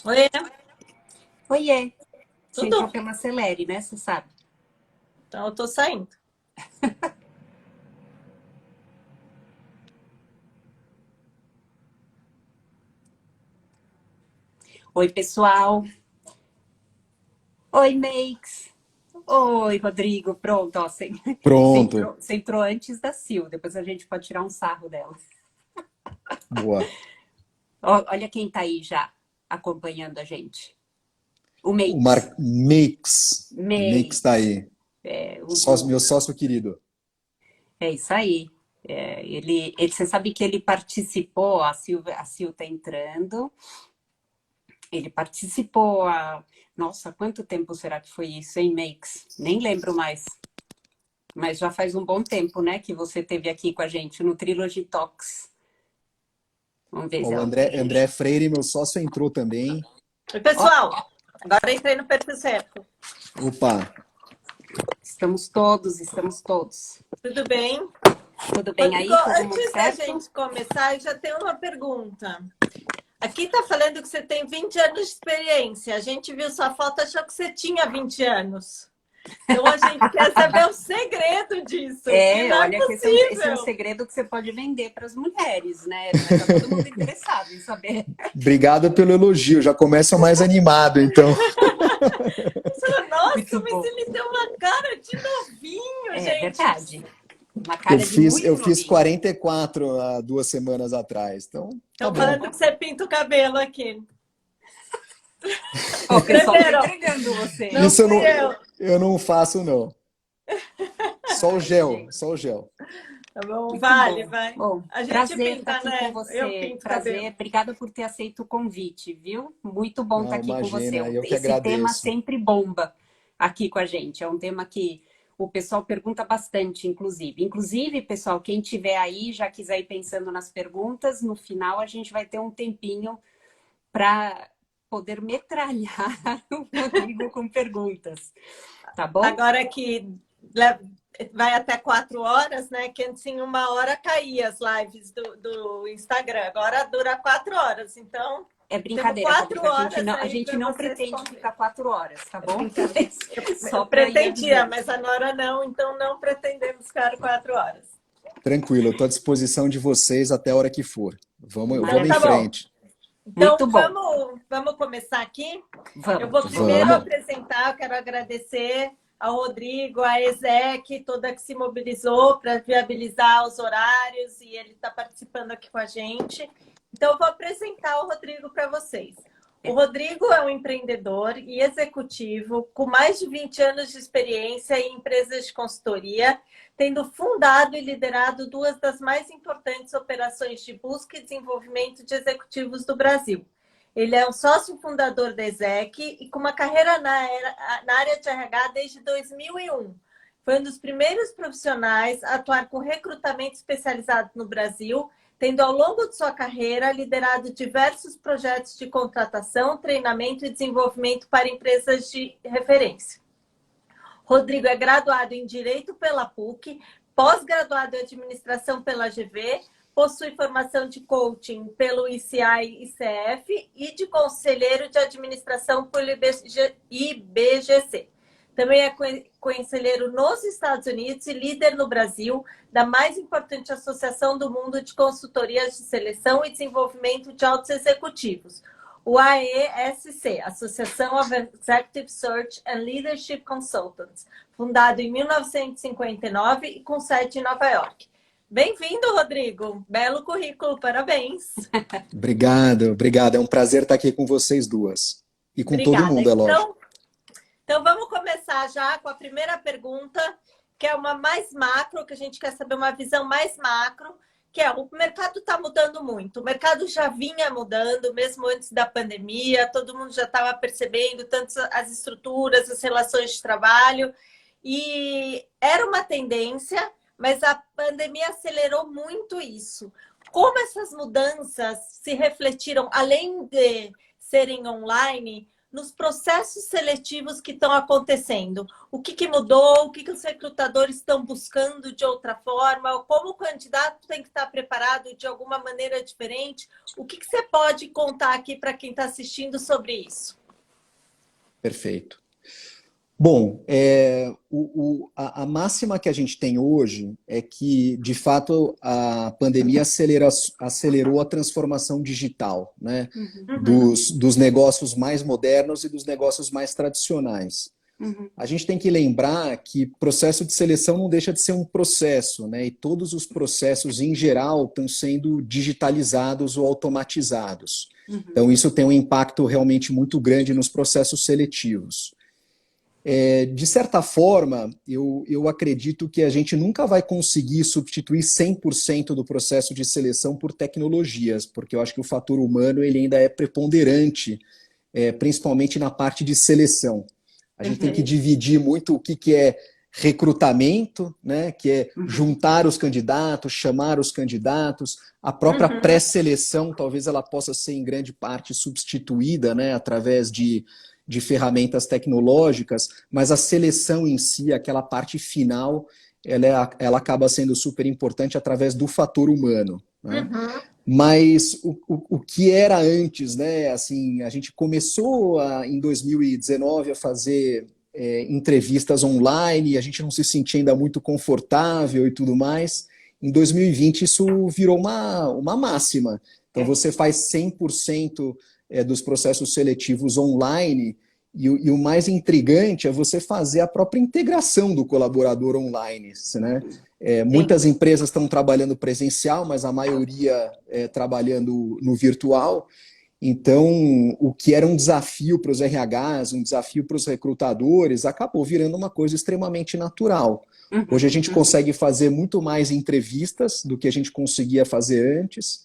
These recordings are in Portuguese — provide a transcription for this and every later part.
Oi, Oiê, você entrou tudo? pela Celere, né? Você sabe. Então eu tô saindo. Oi, pessoal. Oi, Makes. Oi, Rodrigo. Pronto, ó, Pronto. você entrou antes da Sil. Depois a gente pode tirar um sarro dela. Boa. Olha quem tá aí já acompanhando a gente. O O Makes. Mar Mix. Mix tá Makes. aí. É, Meu sócio querido. é isso aí. Você sabe que ele participou, a Sil tá entrando. Ele participou Nossa, quanto tempo será que foi isso, hein, Makes? Nem lembro mais. Mas já faz um bom tempo, né, que você esteve aqui com a gente no Trilogy Talks. Vamos ver Ó, se o ela... André Freire, meu sócio, entrou também. Oi, Ó, pessoal. Agora entrei no perfil certo. Opa, estamos todos. Tudo bem? Tudo bem Rodrigo, aí? Todo mundo antes da certo? gente começar, eu já tenho uma pergunta. Aqui tá falando que você tem 20 anos de experiência. A gente viu sua foto e achou que você tinha 20 anos. Então a gente quer saber o segredo disso, porque não é Olha que esse é um possível. segredo que você pode vender para as mulheres, né? Mas tá todo mundo interessado em saber. obrigado pelo elogio. Já começa mais animado, então. Nossa, Muito mas bom. ele tem uma cara de novinho, É gente. verdade. Uma cara de Eu muito fiz novinho. 44 há 2 semanas atrás. Então, tá Estão bom. falando que você pinta o cabelo aqui. Ó, o pessoal tá Escreveram. entregando você, Não hein? Isso fui eu. eu não faço, não. Só o Ai, gel, gente. só o gel. Tá bom, Muito vale, bom. vai. Bom, A gente prazer estar pinta, aqui com né? Eu você. pinto o cabelo. Prazer. Obrigada por ter aceito o convite, viu? Muito bom estar Não, aqui com você. imagina, eu que Esse tema agradeço. sempre bomba aqui com a gente. É um tema que o pessoal pergunta bastante, inclusive. Inclusive, pessoal, quem tiver aí, já quiser ir pensando nas perguntas, no final a gente vai ter um tempinho para poder metralhar o Rodrigo com perguntas, tá bom? Agora que vai até 4 horas, né? Que antes em 1 hora caía as lives do Instagram. Agora dura 4 horas. Então, É temos brincadeira, quatro Rodrigo. horas A aí gente para não você pretende responder. ficar 4 horas, tá É bom? brincadeira. Só Eu para ir pretendia, avisando. mas a Nora não, então não pretendemos ficar 4 horas. Tranquilo, eu estou à disposição de vocês até a hora que for. Então Vamos em tá Maravilha. bom. frente. Então Muito bom. vamos começar aqui. Eu Vamos. vou primeiro Vamos. apresentar, eu quero agradecer ao Rodrigo, à Exec, toda que se mobilizou para viabilizar os horários e ele está participando aqui com a gente. Então, eu vou apresentar o Rodrigo para vocês. O Rodrigo é um empreendedor e executivo com mais de 20 anos de experiência em empresas de consultoria, tendo fundado e liderado duas das mais importantes operações de busca e desenvolvimento de executivos do Brasil. Ele é um sócio fundador da Exec e com uma carreira na área de RH desde 2001. Foi um dos primeiros profissionais a atuar com recrutamento especializado no Brasil, tendo ao longo de sua carreira liderado diversos projetos de contratação, treinamento e desenvolvimento para empresas de referência. Rodrigo é graduado em Direito pela PUC, pós-graduado em Administração pela GV, possui formação de coaching pelo ICI-ICF e de conselheiro de administração pelo IBGC. Também é conselheiro nos Estados Unidos e líder no Brasil da mais importante associação do mundo de consultorias de seleção e desenvolvimento de altos executivos, o AESC, Associação of Executive Search and Leadership Consultants, fundado em 1959 e com sede em Nova York. Bem-vindo, Rodrigo. Belo currículo, parabéns. Obrigado, obrigado. É um prazer estar aqui com vocês duas. E com todo Obrigada. mundo, é lógico. Então, vamos começar já com a primeira pergunta, que é uma mais macro, que a gente quer saber uma visão mais macro, que é o mercado está mudando muito. O mercado já vinha mudando, mesmo antes da pandemia, todo mundo já estava percebendo tanto as estruturas, as relações de trabalho, e era uma tendência, mas a pandemia acelerou muito isso. Como essas mudanças se refletiram, além de serem online, nos processos seletivos que estão acontecendo. O que mudou? O que os recrutadores estão buscando de outra forma? Como o candidato tem que estar preparado de alguma maneira diferente? O que você pode contar aqui para quem está assistindo sobre isso? Perfeito. Bom, a máxima que a gente tem hoje é que, de fato, a pandemia acelerou a transformação digital, né? Dos negócios mais modernos e dos negócios mais tradicionais. A gente tem que lembrar que processo de seleção não deixa de ser um processo, né? E todos os processos, em geral, estão sendo digitalizados ou automatizados. Então, isso tem um impacto realmente muito grande nos processos seletivos. De certa forma, eu acredito que a gente nunca vai conseguir substituir 100% do processo de seleção por tecnologias, porque eu acho que o fator humano ele ainda é preponderante, principalmente na parte de seleção. A gente tem que dividir muito o que é recrutamento, né, que é juntar os candidatos, chamar os candidatos. A própria pré-seleção, talvez ela possa ser em grande parte substituída, né, através de ferramentas tecnológicas, mas a seleção em si, aquela parte final, ela acaba sendo super importante através do fator humano, né? Mas o que era antes, né? Assim, a gente começou em 2019 a fazer entrevistas online, a gente não se sentia ainda muito confortável e tudo mais. Em 2020 isso virou uma máxima. Então você faz 100% dos processos seletivos online, e o mais intrigante é você fazer a própria integração do colaborador online, né? Muitas empresas estão trabalhando presencial, mas a maioria trabalhando no virtual. Então, o que era um desafio para os RHs, um desafio para os recrutadores, acabou virando uma coisa extremamente natural. Hoje a gente consegue fazer muito mais entrevistas do que a gente conseguia fazer antes.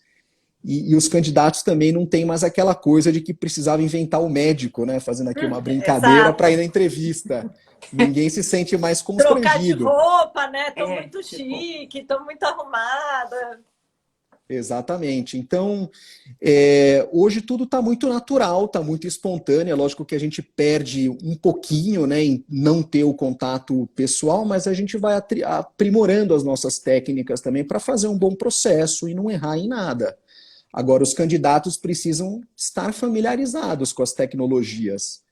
E os candidatos também não têm mais aquela coisa de que precisava inventar o médico, né? Fazendo aqui uma brincadeira para ir na entrevista. Ninguém se sente mais constrangido. Trocar de roupa, né? Estou muito chique, estou muito arrumada. Exatamente. Então, hoje tudo está muito natural, está muito espontâneo. É lógico que a gente perde um pouquinho, né, em não ter o contato pessoal, mas a gente vai aprimorando as nossas técnicas também para fazer um bom processo e não errar em nada. Agora, os candidatos precisam estar familiarizados com as tecnologias.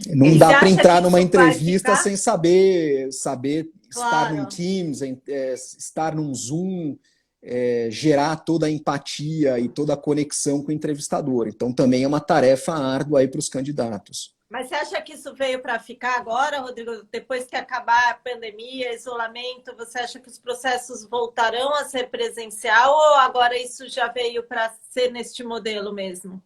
Não dá para entrar numa entrevista sem saber estar num Teams, estar num Zoom, gerar toda a empatia e toda a conexão com o entrevistador. Então, também é uma tarefa árdua aí para os candidatos. Mas você acha que isso veio para ficar agora, Rodrigo? Depois que acabar a pandemia, isolamento, você acha que os processos voltarão a ser presencial ou agora isso já veio para ser neste modelo mesmo?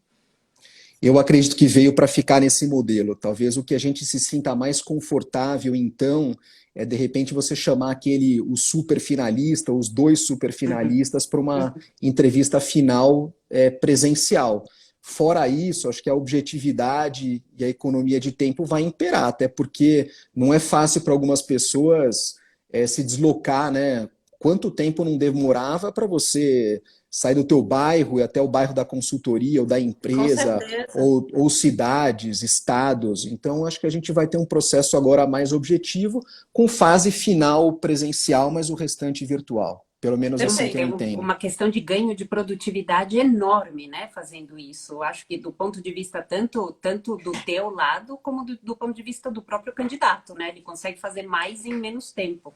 Eu acredito que veio para ficar nesse modelo. Talvez o que a gente se sinta mais confortável, então, é de repente você chamar o super finalista, os 2 super finalistas, para uma entrevista final presencial. Fora isso, acho que a objetividade e a economia de tempo vai imperar, até porque não é fácil para algumas pessoas se deslocar, né? Quanto tempo não demorava para você sair do teu bairro e até o bairro da consultoria ou da empresa, ou cidades, estados. Então, acho que a gente vai ter um processo agora mais objetivo, com fase final presencial, mas o restante virtual. Pelo menos assim que eu entendo. Uma questão de ganho de produtividade enorme, né, fazendo isso. Acho que do ponto de vista tanto do teu lado, como do ponto de vista do próprio candidato, né? Ele consegue fazer mais em menos tempo,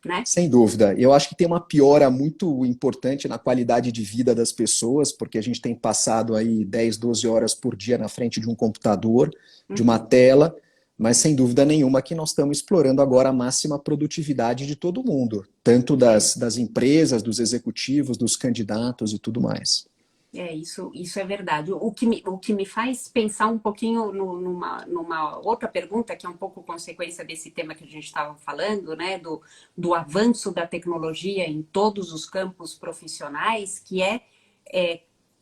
né? Sem dúvida. Eu acho que tem uma piora muito importante na qualidade de vida das pessoas, porque a gente tem passado aí 10, 12 horas por dia na frente de um computador, de uma tela, mas sem dúvida nenhuma que nós estamos explorando agora a máxima produtividade de todo mundo, tanto das empresas, dos executivos, dos candidatos e tudo mais. Isso é verdade. O que me faz pensar um pouquinho numa outra pergunta, que é um pouco consequência desse tema que a gente estava falando, né, do avanço da tecnologia em todos os campos profissionais, que é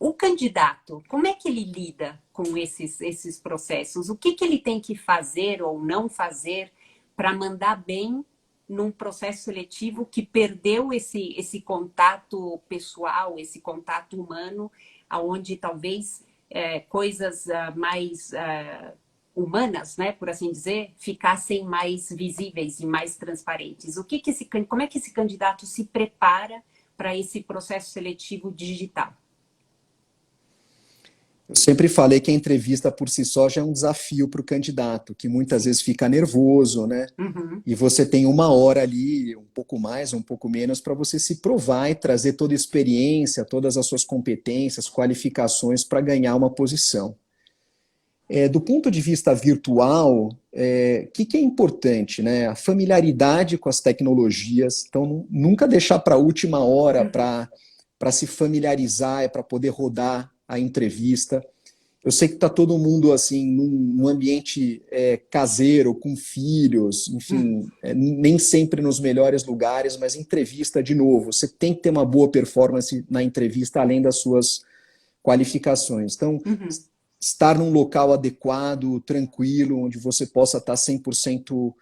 o candidato, como é que ele lida com esses processos? O que ele tem que fazer ou não fazer para mandar bem num processo seletivo que perdeu esse contato pessoal, esse contato humano, aonde talvez coisas mais humanas, né, por assim dizer, ficassem mais visíveis e mais transparentes. Como é que esse candidato se prepara para esse processo seletivo digital? Eu sempre falei que a entrevista por si só já é um desafio para o candidato, que muitas vezes fica nervoso, né? Uhum. E você tem 1 hora ali, um pouco mais, um pouco menos, para você se provar e trazer toda a experiência, todas as suas competências, qualificações para ganhar uma posição. Do ponto de vista virtual, que é importante, né? A familiaridade com as tecnologias. Então, nunca deixar para a última hora para se familiarizar, para poder rodar a entrevista. Eu sei que está todo mundo assim num ambiente caseiro, com filhos, enfim, nem sempre nos melhores lugares, mas entrevista, de novo, você tem que ter uma boa performance na entrevista, além das suas qualificações. Então, estar num local adequado, tranquilo, onde você possa estar 100%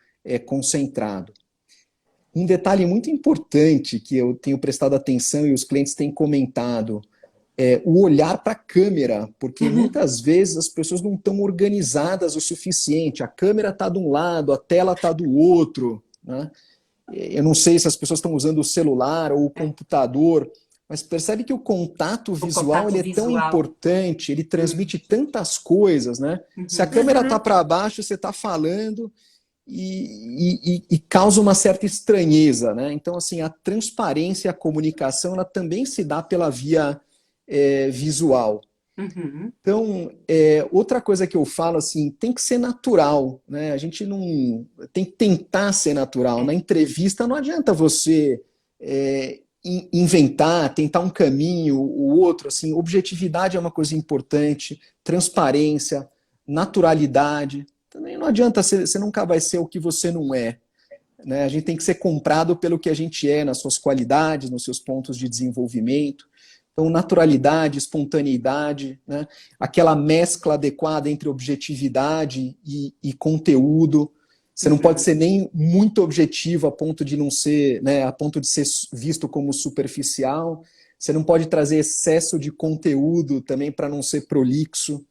concentrado. Um detalhe muito importante que eu tenho prestado atenção e os clientes têm comentado é o olhar para a câmera, porque muitas vezes as pessoas não estão organizadas o suficiente. A câmera está de um lado, a tela está do outro, né? Eu não sei se as pessoas estão usando o celular ou o computador, mas percebe que o contato visual ele é tão importante, ele transmite tantas coisas, né? Se a câmera está para baixo, você está falando e causa uma certa estranheza, né? Então, assim, a transparência e a comunicação, ela também se dá pela via visual. Então, outra coisa que eu falo, assim, tem que ser natural, né? A gente não tem que tentar ser natural. Na entrevista não adianta você inventar, tentar um caminho, o outro, assim, objetividade é uma coisa importante, transparência, naturalidade. Também não adianta, você nunca vai ser o que você não é, né? A gente tem que ser comprado pelo que a gente é, nas suas qualidades, nos seus pontos de desenvolvimento. Então, naturalidade, espontaneidade, né? Aquela mescla adequada entre objetividade e conteúdo. Você não pode ser nem muito objetivo a ponto de não ser, né, a ponto de ser visto como superficial. Você não pode trazer excesso de conteúdo também para não ser prolixo,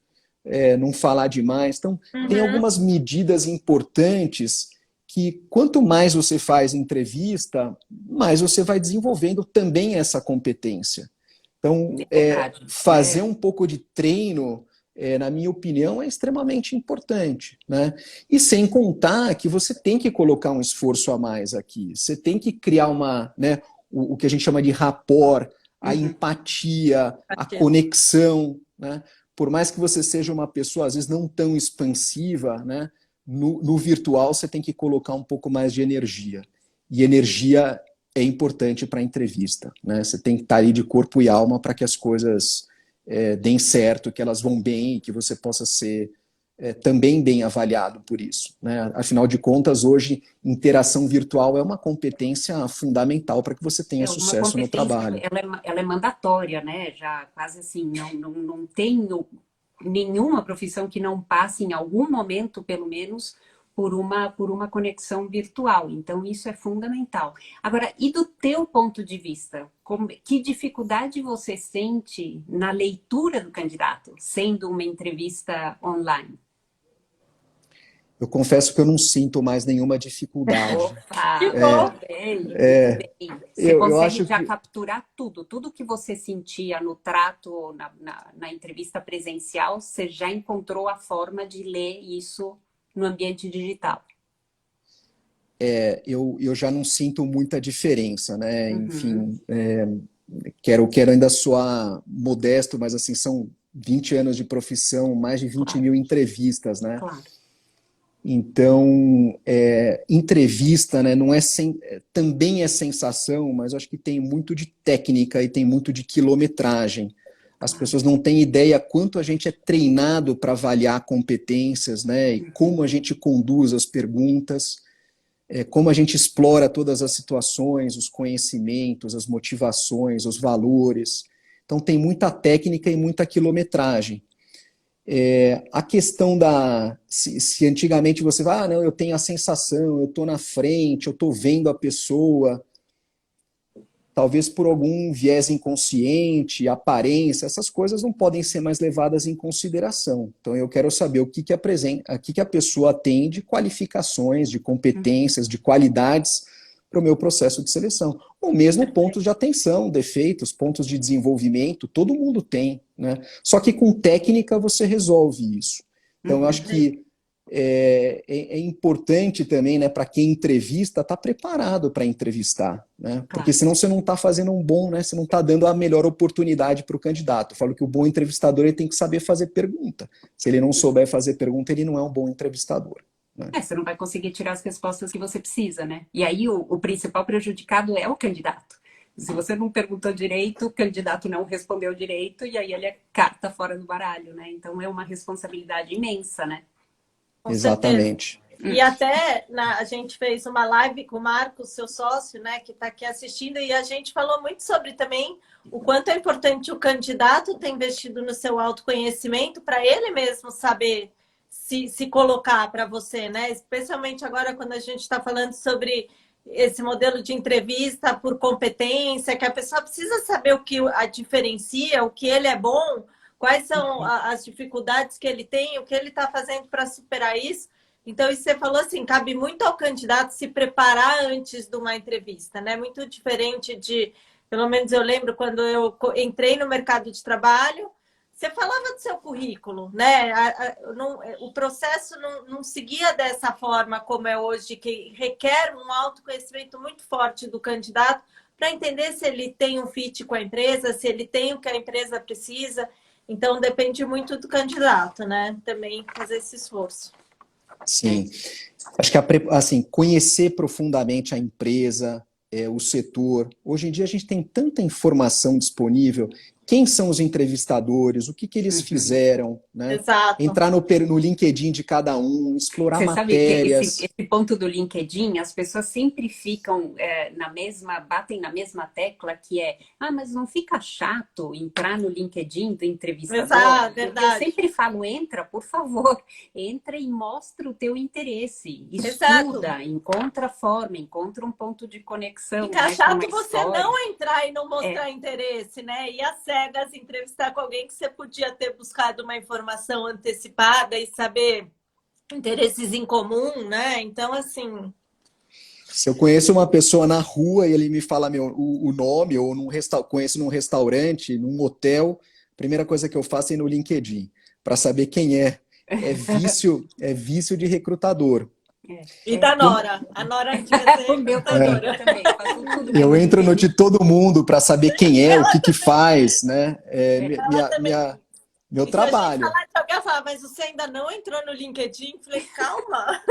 não falar demais. Então, tem algumas medidas importantes que quanto mais você faz entrevista, mais você vai desenvolvendo também essa competência. Então, fazer um pouco de treino, na minha opinião, é extremamente importante, né? E sem contar que você tem que colocar um esforço a mais aqui. Você tem que criar o que a gente chama de rapport, a empatia, a conexão, né? Por mais que você seja uma pessoa, às vezes, não tão expansiva, né? No virtual, você tem que colocar um pouco mais de energia. E energia é importante para a entrevista, né? Você tem que estar ali de corpo e alma para que as coisas deem certo, que elas vão bem e que você possa ser também bem avaliado por isso, né? Afinal de contas, hoje, interação virtual é uma competência fundamental para que você tenha sucesso no trabalho. Ela é mandatória, né? Já quase assim, não tenho nenhuma profissão que não passe em algum momento, pelo menos, por uma conexão virtual. Então, isso é fundamental. Agora, e do teu ponto de vista, que dificuldade você sente na leitura do candidato, sendo uma entrevista online? Eu confesso que eu não sinto mais nenhuma dificuldade. Opa, que bom! Bem. Você consegue já capturar tudo que você sentia no trato, na entrevista presencial, você já encontrou a forma de ler isso no ambiente digital? Eu já não sinto muita diferença, né? Enfim, quero ainda soar modesto, mas assim, são 20 anos de profissão, mais de 20 mil entrevistas, né? Claro. Então, entrevista, né, não também é sensação, mas eu acho que tem muito de técnica e tem muito de quilometragem. As pessoas não têm ideia quanto a gente é treinado para avaliar competências, né, e como a gente conduz as perguntas, como a gente explora todas as situações, os conhecimentos, as motivações, os valores. Então, tem muita técnica e muita quilometragem. A questão se antigamente você vai, não, eu tenho a sensação, eu estou na frente, eu estou vendo a pessoa. talvez por algum viés inconsciente, aparência, essas coisas não podem ser mais levadas em consideração. Então, eu quero saber o que que a pessoa tem de qualificações, de competências, de qualidades para o meu processo de seleção. Ou mesmo pontos de atenção, defeitos, pontos de desenvolvimento, todo mundo tem, né? Só que com técnica você resolve isso. Então, eu acho que é importante também, né, para quem entrevista, estar preparado para entrevistar, né? Porque senão você não está fazendo um bom, né? Você não está dando a melhor oportunidade para o candidato. Eu falo que o bom entrevistador ele tem que saber fazer pergunta. Se ele não souber fazer pergunta, ele não é um bom entrevistador, né? Você não vai conseguir tirar as respostas que você precisa, né? E aí o principal prejudicado é o candidato. Se você não perguntou direito, o candidato não respondeu direito, e aí ele é carta fora do baralho, né? Então é uma responsabilidade imensa, né? Com Exatamente. certeza. E até a gente fez uma live com o Marcos, seu sócio, né, que está aqui assistindo, e a gente falou muito sobre também o quanto é importante o candidato ter investido no seu autoconhecimento para ele mesmo saber se colocar para você, né? Especialmente agora quando a gente está falando sobre esse modelo de entrevista por competência, que a pessoa precisa saber o que a diferencia, o que ele é bom, quais são as dificuldades que ele tem, o que ele está fazendo para superar isso. Então, isso você falou assim, cabe muito ao candidato se preparar antes de uma entrevista, né? Muito diferente de, pelo menos eu lembro quando eu entrei no mercado de trabalho, você falava do seu currículo, né? O processo não seguia dessa forma como é hoje, que requer um autoconhecimento muito forte do candidato para entender se ele tem um fit com a empresa, se ele tem o que a empresa precisa. Então, depende muito do candidato, né? Também fazer esse esforço. Sim. Acho que, assim, conhecer profundamente a empresa, o setor. Hoje em dia a gente tem tanta informação disponível. Quem são os entrevistadores, o que eles fizeram, né? Exato. Entrar no LinkedIn de cada um, explorar Você matérias. Sabe que esse ponto do LinkedIn, as pessoas sempre ficam batem na mesma tecla, que é, mas não fica chato entrar no LinkedIn do entrevistador? Exato, verdade. Eu sempre falo, entra, por favor, entra e mostra o teu interesse, Exato. estuda, encontra forma, encontra um ponto de conexão. Fica chato você não entrar e não mostrar interesse, né? E às cegas entrevistar com alguém que você podia ter buscado uma informação antecipada e saber interesses em comum, né? Então, assim... Se eu conheço uma pessoa na rua e ele me fala o nome, ou conheço num restaurante, num hotel, a primeira coisa que eu faço é ir no LinkedIn, para saber quem é. É vício de recrutador. E da Nora. A Nora devia ser o meu recrutadora também. Faço tudo eu entro no de todo mundo para saber quem é, o que faz, né? Meu trabalho. Alguém fala, mas você ainda não entrou no LinkedIn? Falei, calma.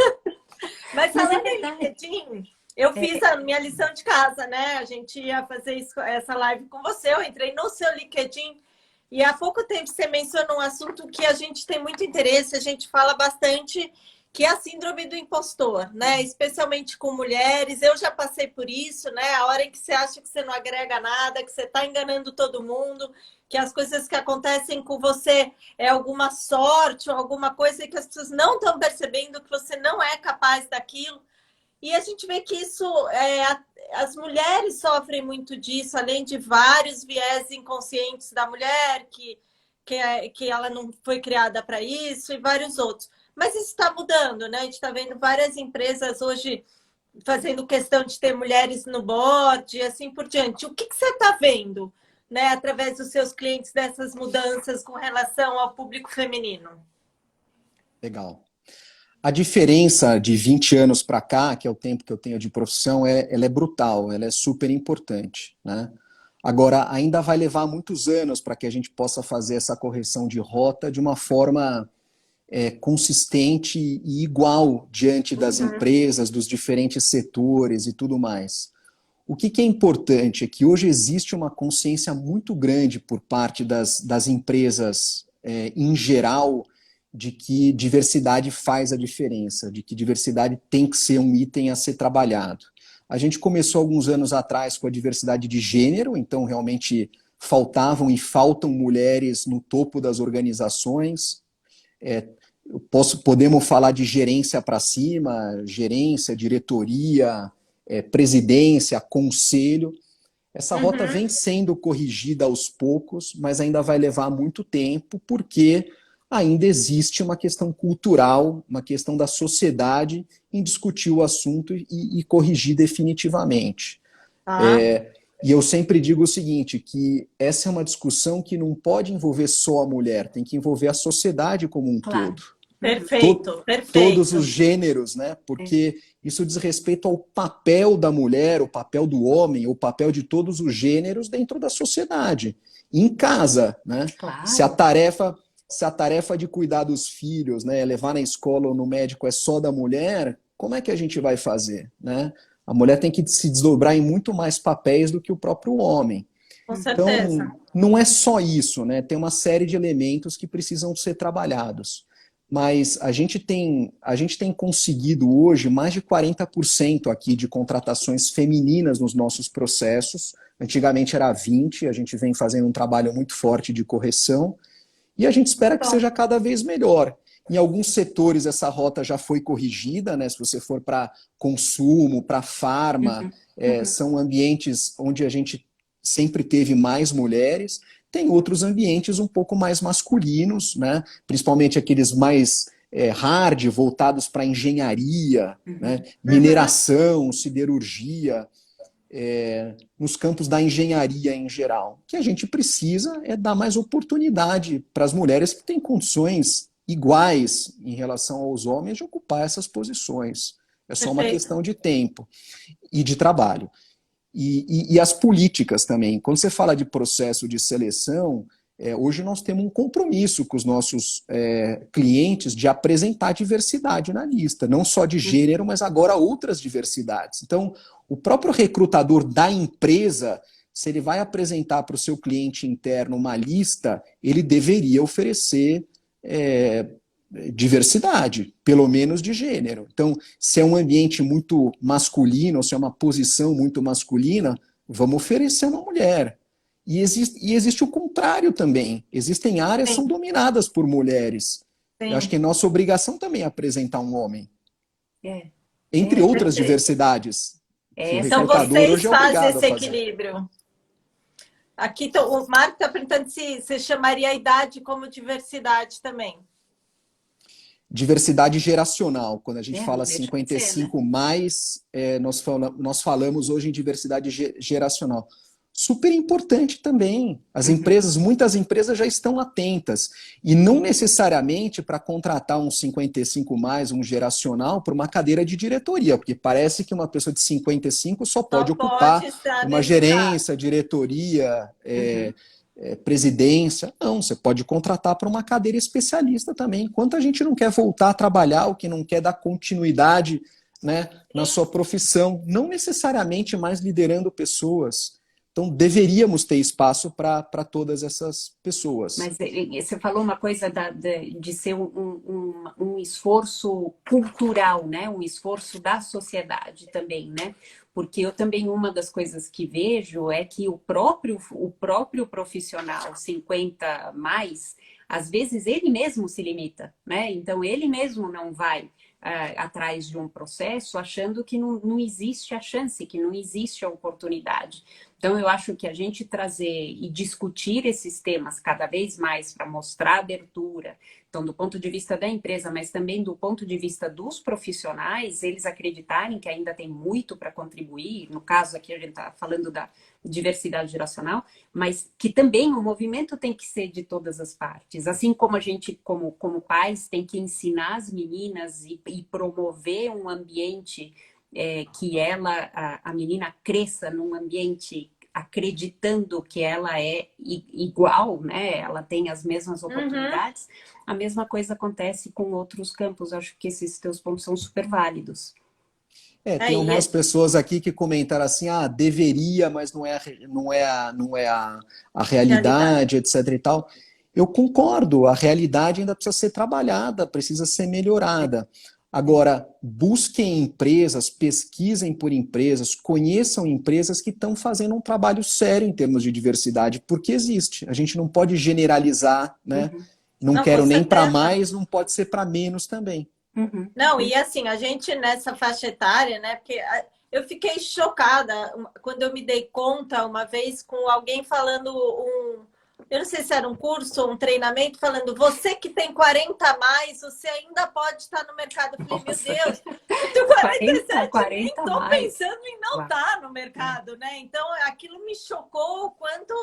Mas falando em LinkedIn, eu fiz a minha lição de casa, né? A gente ia fazer essa live com você. Eu entrei no seu LinkedIn e há pouco tempo você mencionou um assunto que a gente tem muito interesse, a gente fala bastante, que é a síndrome do impostor, né? Especialmente com mulheres. Eu já passei por isso, né? A hora em que você acha que você não agrega nada, que você está enganando todo mundo, que as coisas que acontecem com você é alguma sorte ou alguma coisa que as pessoas não estão percebendo, que você não é capaz daquilo. E a gente vê que isso, as mulheres sofrem muito disso, além de vários viés inconscientes da mulher, que ela não foi criada para isso, e vários outros. Mas isso está mudando, né? A gente está vendo várias empresas hoje fazendo questão de ter mulheres no board e assim por diante. O que você está vendo, né, através dos seus clientes, dessas mudanças com relação ao público feminino? Legal. A diferença de 20 anos para cá, que é o tempo que eu tenho de profissão, ela é brutal, ela é super importante, né? Agora, ainda vai levar muitos anos para que a gente possa fazer essa correção de rota de uma forma consistente e igual diante das empresas, dos diferentes setores e tudo mais. O que é importante é que hoje existe uma consciência muito grande por parte das empresas em geral, de que diversidade faz a diferença, de que diversidade tem que ser um item a ser trabalhado. A gente começou alguns anos atrás com a diversidade de gênero, então realmente faltavam e faltam mulheres no topo das organizações. Podemos falar de gerência para cima, gerência, diretoria, presidência, conselho. Essa rota vem sendo corrigida aos poucos, mas ainda vai levar muito tempo, porque ainda existe uma questão cultural, uma questão da sociedade em discutir o assunto e corrigir definitivamente. E eu sempre digo o seguinte, que essa é uma discussão que não pode envolver só a mulher, tem que envolver a sociedade como um todo. Perfeito, perfeito. Todos os gêneros, né? Porque isso diz respeito ao papel da mulher, o papel do homem, o papel de todos os gêneros dentro da sociedade. Em casa, né? Claro. Se a tarefa de cuidar dos filhos, né, levar na escola ou no médico é só da mulher, como é que a gente vai fazer, né? A mulher tem que se desdobrar em muito mais papéis do que o próprio homem. Com certeza. Então, não é só isso, né? Tem uma série de elementos que precisam ser trabalhados. Mas a gente tem conseguido hoje mais de 40% aqui de contratações femininas nos nossos processos. Antigamente era 20%, a gente vem fazendo um trabalho muito forte de correção e a gente espera que seja cada vez melhor. Em alguns setores essa rota já foi corrigida, né? Se você for para consumo, para farma, são ambientes onde a gente sempre teve mais mulheres. Tem outros ambientes um pouco mais masculinos, né? Principalmente aqueles mais hard, voltados para engenharia, né? Mineração, siderurgia, nos campos da engenharia em geral. O que a gente precisa é dar mais oportunidade para as mulheres que têm condições iguais em relação aos homens de ocupar essas posições. É só uma questão de tempo e de trabalho. E as políticas também. Quando você fala de processo de seleção, hoje nós temos um compromisso com os nossos clientes de apresentar diversidade na lista, não só de gênero, mas agora outras diversidades. Então, o próprio recrutador da empresa, se ele vai apresentar para o seu cliente interno uma lista, ele deveria oferecer diversidade, pelo menos de gênero. Então, se é um ambiente muito masculino, ou se é uma posição muito masculina, vamos oferecer uma mulher. E existe o contrário também. Existem áreas que são dominadas por mulheres. Sim. Eu acho que é nossa obrigação também apresentar um homem. Entre outras diversidades. Então, vocês fazem esse equilíbrio. Aqui o Marco está perguntando se você chamaria a idade como diversidade também. Diversidade geracional. Quando a gente fala 55 mais, nós falamos hoje em diversidade geracional. Super importante também. As empresas, muitas empresas já estão atentas. E não necessariamente para contratar um 55 mais, um geracional, para uma cadeira de diretoria, porque parece que uma pessoa de 55 só pode ocupar uma gerência, diretoria, presidência. Não, você pode contratar para uma cadeira especialista também. Enquanto a gente não quer voltar a trabalhar, ou que não quer dar continuidade, né, na sua profissão, não necessariamente mais liderando pessoas. Então, deveríamos ter espaço para todas essas pessoas. Mas você falou uma coisa de ser um esforço cultural, né? Um esforço da sociedade também, né? Porque eu também, uma das coisas que vejo é que o próprio profissional 50 mais, às vezes ele mesmo se limita, né? Então, ele mesmo não vai atrás de um processo achando que não existe a chance, que não existe a oportunidade. Então, eu acho que a gente trazer e discutir esses temas cada vez mais para mostrar abertura, então, do ponto de vista da empresa, mas também do ponto de vista dos profissionais, eles acreditarem que ainda tem muito para contribuir, no caso aqui a gente está falando da diversidade geracional, mas que também o movimento tem que ser de todas as partes, assim como a gente, como pais, tem que ensinar as meninas e promover um ambiente que a menina cresça num ambiente acreditando que ela é igual, né? Ela tem as mesmas oportunidades. A mesma coisa acontece com outros campos. Acho que esses teus pontos são super válidos. Tem algumas pessoas aqui que comentaram assim, deveria, mas não é a realidade, etc. e tal. Eu concordo, a realidade ainda precisa ser trabalhada, precisa ser melhorada. Agora, busquem empresas, pesquisem por empresas, conheçam empresas que estão fazendo um trabalho sério em termos de diversidade, porque existe. A gente não pode generalizar, né? Não quero nem para mais, não pode ser para menos também. Não, e assim, a gente nessa faixa etária, né? Porque eu fiquei chocada quando eu me dei conta uma vez com alguém falando eu não sei se era um curso ou um treinamento, falando, você que tem 40 a mais, você ainda pode estar no mercado. Eu falei, meu Nossa, Deus, eu tenho 47, 40 nem a estou mais. pensando em não Uau. estar no mercado, né? Então, aquilo me chocou o quanto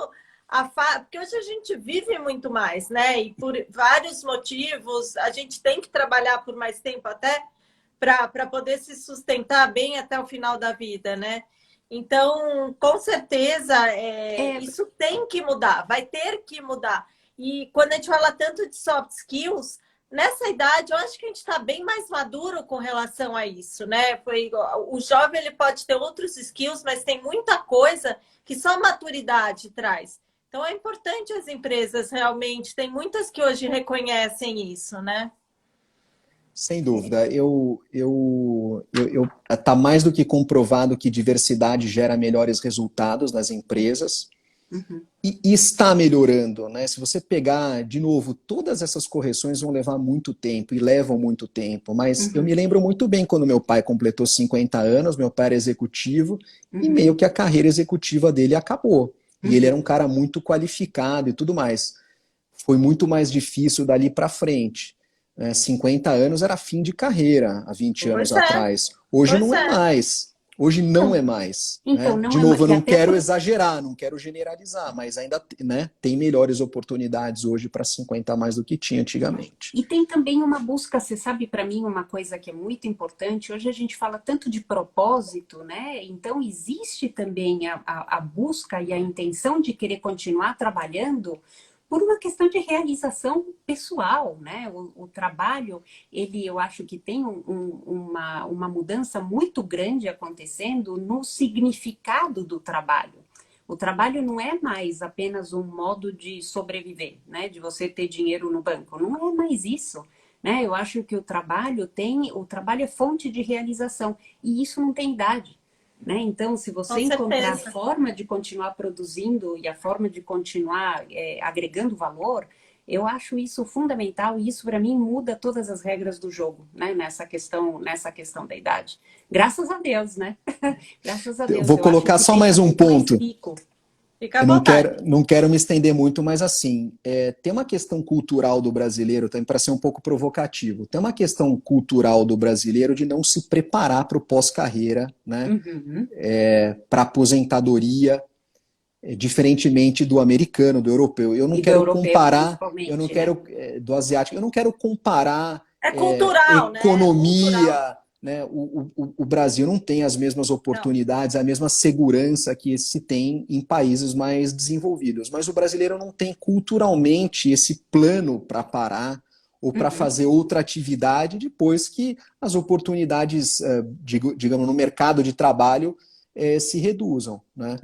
porque hoje a gente vive muito mais, né? E por vários motivos, a gente tem que trabalhar por mais tempo até para poder se sustentar bem até o final da vida, né? Então, com certeza, isso tem que mudar, vai ter que mudar. E quando a gente fala tanto de soft skills, nessa idade, eu acho que a gente está bem mais maduro com relação a isso, né? O jovem ele pode ter outros skills, mas tem muita coisa que só a maturidade traz. Então, é importante as empresas realmente, tem muitas que hoje reconhecem isso, né? Sem dúvida, tá mais do que comprovado que diversidade gera melhores resultados nas empresas e está melhorando, né? Se você pegar, de novo, todas essas correções vão levar muito tempo e levam muito tempo, mas eu me lembro muito bem quando meu pai completou 50 anos, meu pai era executivo e meio que a carreira executiva dele acabou. E ele era um cara muito qualificado e tudo mais. Foi muito mais difícil dali para frente. 50 anos era fim de carreira há 20 anos atrás. Hoje não é mais. Hoje não é mais. Então, né? não De é novo, eu mais. não quero exagerar, não quero generalizar, mas ainda né, tem melhores oportunidades hoje para 50 a mais do que tinha antigamente. E tem também uma busca, você sabe, para mim, uma coisa que é muito importante. Hoje a gente fala tanto de propósito, né? Então, existe também a busca e a intenção de querer continuar trabalhando por uma questão de realização pessoal, né? O trabalho, eu acho que tem uma mudança muito grande acontecendo no significado do trabalho. O trabalho não é mais apenas um modo de sobreviver, né? De você ter dinheiro no banco. Não é mais isso, né? Eu acho que o trabalho é fonte de realização e isso não tem idade. Né? Então, se você encontrar a forma de continuar produzindo e a forma de continuar agregando valor, eu acho isso fundamental e isso, para mim, muda todas as regras do jogo, né? Nessa questão da idade. Graças a Deus, né? Graças a Deus. Eu vou colocar só mais um ponto. Fica à vontade. Não quero me estender muito, mas assim, tem uma questão cultural do brasileiro, também para ser um pouco provocativo, tem uma questão cultural do brasileiro de não se preparar para o pós-carreira, né? Para aposentadoria, diferentemente do americano, do europeu. Eu não quero comparar, do asiático, eu não quero comparar cultural, economia. Né? O Brasil não tem as mesmas oportunidades, a mesma segurança que se tem em países mais desenvolvidos. Mas o brasileiro não tem culturalmente esse plano para parar ou para fazer outra atividade depois que as oportunidades, digamos, no mercado de trabalho se reduzam. Né?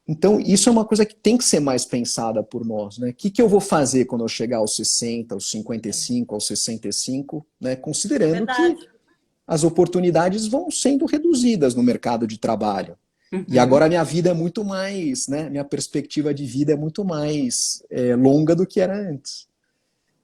Então, isso é uma coisa que tem que ser mais pensada por nós. Né? O que eu vou fazer quando eu chegar aos 60, aos 55, aos 65, né? Considerando que as oportunidades vão sendo reduzidas no mercado de trabalho. E agora a minha vida é muito mais, né? Minha perspectiva de vida é muito mais longa do que era antes.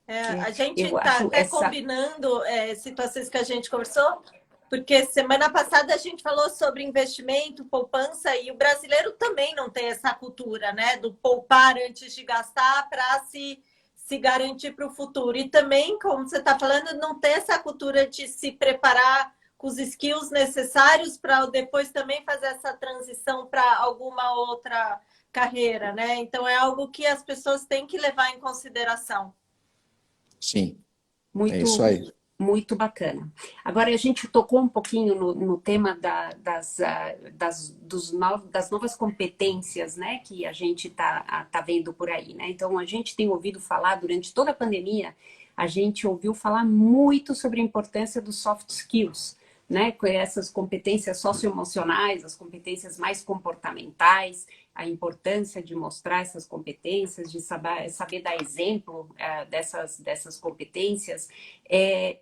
A gente está até combinando situações que a gente conversou, porque semana passada a gente falou sobre investimento, poupança, e o brasileiro também não tem essa cultura, né? Do poupar antes de gastar para se garantir para o futuro. E também, como você está falando, não ter essa cultura de se preparar com os skills necessários para depois também fazer essa transição para alguma outra carreira, né? Então, é algo que as pessoas têm que levar em consideração. Sim, é isso aí. Muito bacana. Agora, a gente tocou um pouquinho no tema das novas competências, né, que a gente tá vendo por aí, né? Então, a gente tem ouvido falar, durante toda a pandemia, a gente ouviu falar muito sobre a importância dos soft skills, né? Com essas competências socioemocionais, as competências mais comportamentais, a importância de mostrar essas competências, de saber dar exemplo dessas competências.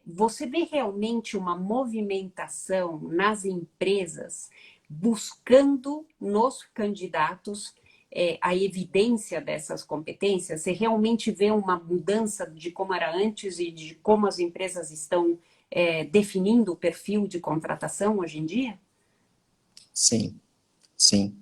Você vê realmente uma movimentação nas empresas buscando nos candidatos a evidência dessas competências? Você realmente vê uma mudança de como era antes e de como as empresas estão definindo o perfil de contratação hoje em dia? Sim, sim.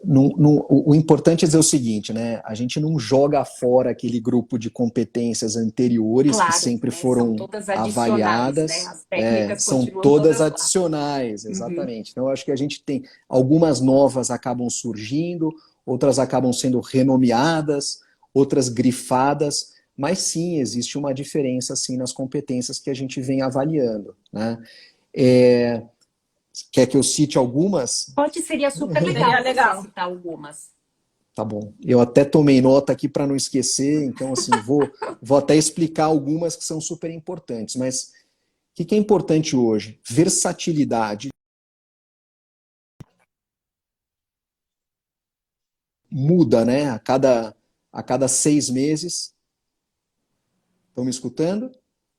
O importante é dizer o seguinte, né? A gente não joga fora aquele grupo de competências anteriores que Claro, sempre né? São foram todas adicionais, né? avaliadas, As técnicas são continuam todas todas lá. adicionais, Uhum. exatamente. Então, eu acho que a gente tem algumas novas acabam surgindo, outras acabam sendo renomeadas, outras grifadas, mas sim, existe uma diferença assim nas competências que a gente vem avaliando, né? É, quer que eu cite algumas? Seria super Seria legal você legal. citar algumas. Tá bom. Eu até tomei nota aqui para não esquecer, então assim, vou até explicar algumas que são super importantes, mas o que é importante hoje? Versatilidade. Muda, né? A cada 6 meses. Estão me escutando?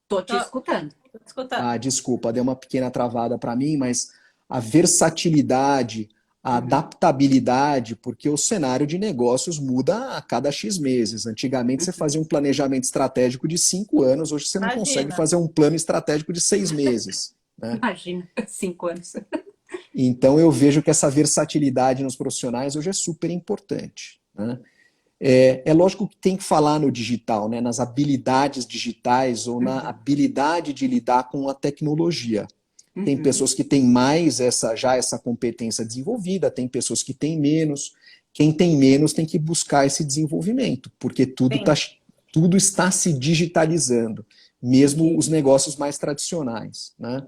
Tô te Tô, escutando. tô escutando. Ah, desculpa, deu uma pequena travada para mim, mas a versatilidade, a Uhum. adaptabilidade, porque o cenário de negócios muda a cada X meses. Antigamente você Uhum. fazia um planejamento estratégico de 5 anos, hoje você não consegue Imagina. fazer um plano estratégico de 6 meses, né? Imagina, 5 anos. Então eu vejo que essa versatilidade nos profissionais hoje é super importante, né? É lógico que tem que falar no digital, né? Nas habilidades digitais ou na Uhum. habilidade de lidar com a tecnologia. Tem Uhum. pessoas que têm mais essa competência desenvolvida, tem pessoas que têm menos. Quem tem menos tem que buscar esse desenvolvimento, porque Sim. tudo está se digitalizando, mesmo Ok. os negócios mais tradicionais, né?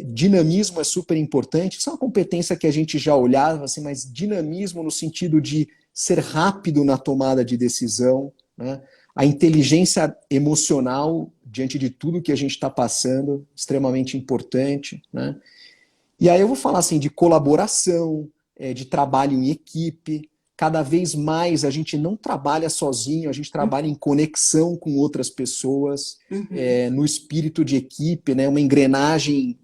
Dinamismo é super importante, isso é uma competência que a gente já olhava, assim, mas dinamismo no sentido de ser rápido na tomada de decisão, né? A inteligência emocional diante de tudo que a gente está passando, extremamente importante, né? E aí eu vou falar assim de colaboração, de trabalho em equipe. Cada vez mais a gente não trabalha sozinho, a gente trabalha em conexão com outras pessoas, Uhum. no espírito de equipe, né? Uma engrenagem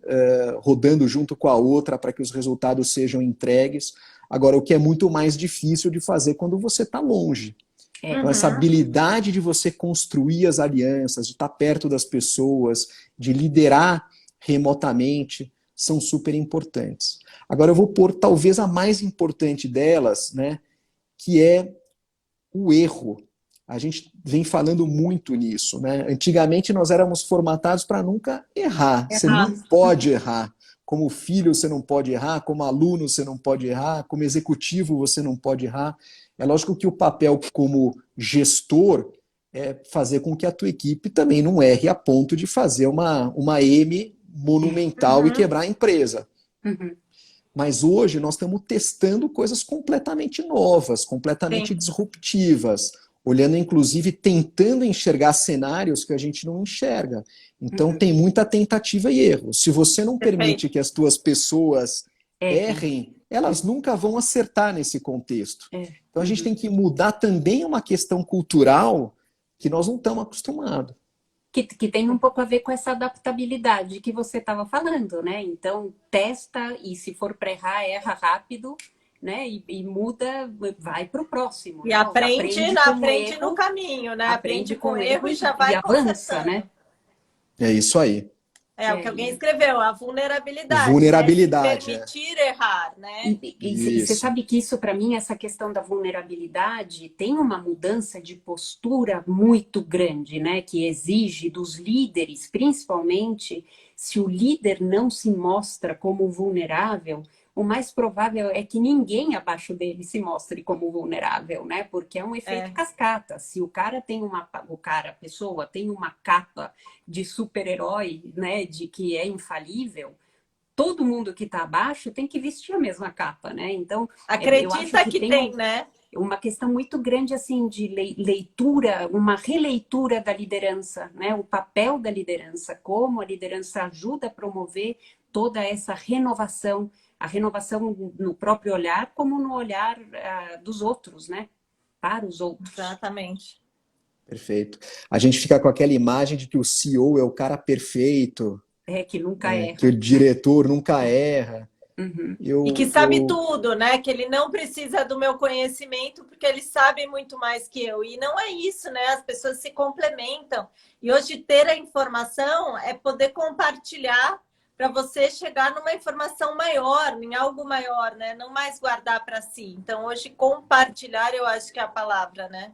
rodando junto com a outra para que os resultados sejam entregues. Agora, o que é muito mais difícil de fazer quando você está longe. É. Então, essa Uhum. habilidade de você construir as alianças, de estar perto das pessoas, de liderar remotamente, são super importantes. Agora, eu vou pôr talvez a mais importante delas, né, que é o erro. A gente vem falando muito nisso, né? Antigamente nós éramos formatados para nunca errar. Você não Errado. pode errar. Como filho você não pode errar, como aluno você não pode errar, como executivo você não pode errar. É lógico que o papel como gestor é fazer com que a tua equipe também não erre a ponto de fazer uma M monumental e Uhum. quebrar a empresa. Uhum. Mas hoje nós estamos testando coisas completamente novas, completamente Sim. disruptivas, olhando inclusive tentando enxergar cenários que a gente não enxerga. Então Uhum. tem muita tentativa e erro. Se você não permite Perfeito. que as tuas pessoas Errem. errem, elas nunca vão acertar nesse contexto. É. Então a gente Uhum. tem que mudar também uma questão cultural que nós não estamos acostumados. Que tem um pouco a ver com essa adaptabilidade que você estava falando, né? Então, testa e se for para errar, erra rápido, né? E muda, vai para o próximo, E né? aprende, Aprende com o aprende no erro, caminho, né? aprende Aprende com com o o erro erro e já e vai avança, né? consertando. É isso aí. É o que É, alguém escreveu, a vulnerabilidade, né? Se Vulnerabilidade, permitir errar, né? e você Isso. sabe que isso, para mim, essa questão da vulnerabilidade tem uma mudança de postura muito grande, né? Que exige dos líderes, principalmente, se o líder não se mostra como vulnerável, o mais provável é que ninguém abaixo dele se mostre como vulnerável, né? Porque é um efeito É. cascata. Se o cara tem a pessoa tem uma capa de super-herói, né? De que é infalível, todo mundo que está abaixo tem que vestir a mesma capa, né? Então, eu acho Acredita que que tem tem, né? uma questão muito grande assim de leitura, uma releitura da liderança, né? O papel da liderança, como a liderança ajuda a promover toda essa renovação, a renovação no próprio olhar, como no olhar dos outros, né? Para os outros. Exatamente. Perfeito. A gente fica com aquela imagem de que o CEO é o cara perfeito, É que nunca que o erra. diretor nunca erra. Uhum. E que Eu, sabe eu, tudo, né? Que ele não precisa do meu conhecimento porque ele sabe muito mais que eu. E não é isso, né? As pessoas se complementam. E hoje ter a informação é poder compartilhar para você chegar numa informação maior, em algo maior, né? Não mais guardar para si. Então, hoje, compartilhar, eu acho que é a palavra, né?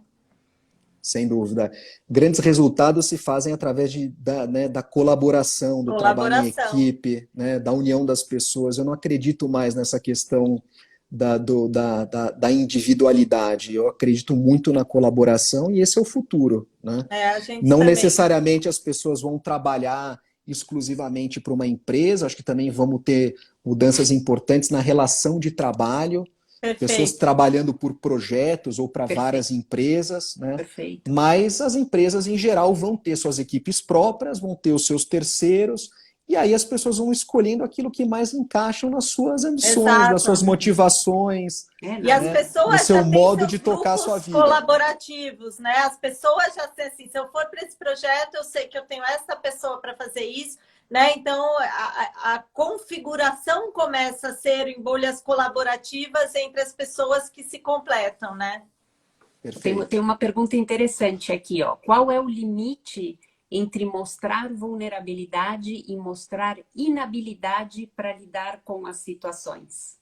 Sem dúvida. Grandes resultados se fazem através da colaboração, do trabalho em Colaboração. equipe, né, da união das pessoas. Eu não acredito mais nessa questão da individualidade. Eu acredito muito na colaboração e esse é o futuro, né? A gente Não também. necessariamente as pessoas vão trabalhar exclusivamente para uma empresa, acho que também vamos ter mudanças importantes na relação de trabalho, pessoas Perfeito. trabalhando por projetos ou para várias Perfeito, empresas, né? perfeito. Mas as empresas, em geral, vão ter suas equipes próprias, vão ter os seus terceiros, e aí as pessoas vão escolhendo aquilo que mais encaixam nas suas ambições, nas suas Exato. motivações, E as né? No pessoas seu já têm modo de seus tocar a sua grupos vida. colaborativos, né? As pessoas já têm assim, se eu for para esse projeto, eu sei que eu tenho essa pessoa para fazer isso, né? Então, a configuração começa a ser em bolhas colaborativas entre as pessoas que se completam, né? Tem Perfeito. uma pergunta interessante aqui, ó. Qual é o limite entre mostrar vulnerabilidade e mostrar inabilidade para lidar com as situações?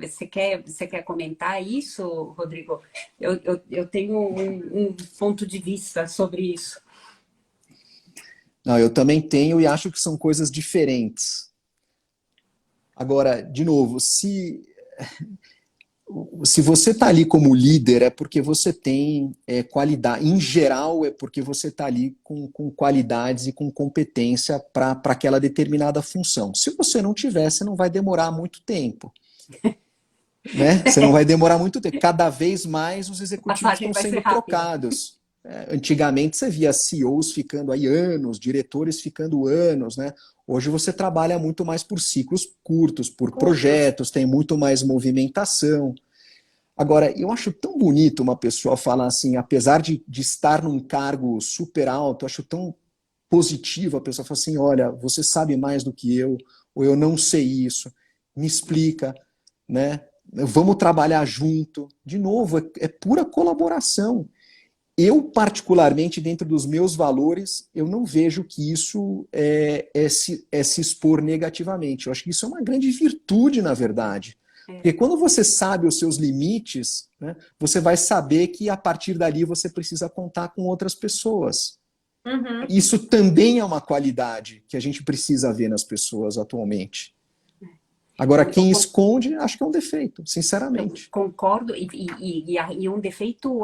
Você quer comentar isso, Rodrigo? Eu tenho um ponto de vista sobre isso. Não, eu também tenho e acho que são coisas diferentes. Agora, de novo, se você está ali como líder, é porque você tem qualidade. Em geral, é porque você está ali com qualidades e com competência para aquela determinada função. Se você não tiver, você não vai demorar muito tempo. Né? Você não vai demorar muito tempo. Cada vez mais os A executivos passagem estão vai ser sendo rápida. trocados. Antigamente você via CEOs ficando aí anos, diretores ficando anos, né? Hoje você trabalha muito mais por ciclos curtos, por Curtos. projetos, tem muito mais movimentação. Agora, eu acho tão bonito uma pessoa falar assim, apesar de estar num cargo super alto, eu acho tão positivo a pessoa falar assim, olha, você sabe mais do que eu, ou eu não sei isso, me explica, né? Vamos trabalhar junto. De novo, é pura colaboração. Eu, particularmente, dentro dos meus valores, eu não vejo que isso é se expor negativamente. Eu acho que isso é uma grande virtude, na verdade. Porque quando você sabe os seus limites, né, você vai saber que a partir dali você precisa contar com outras pessoas. Uhum. Isso também é uma qualidade que a gente precisa ver nas pessoas atualmente. Agora, Eu quem esconde, acho que é um defeito, sinceramente. concordo, e um defeito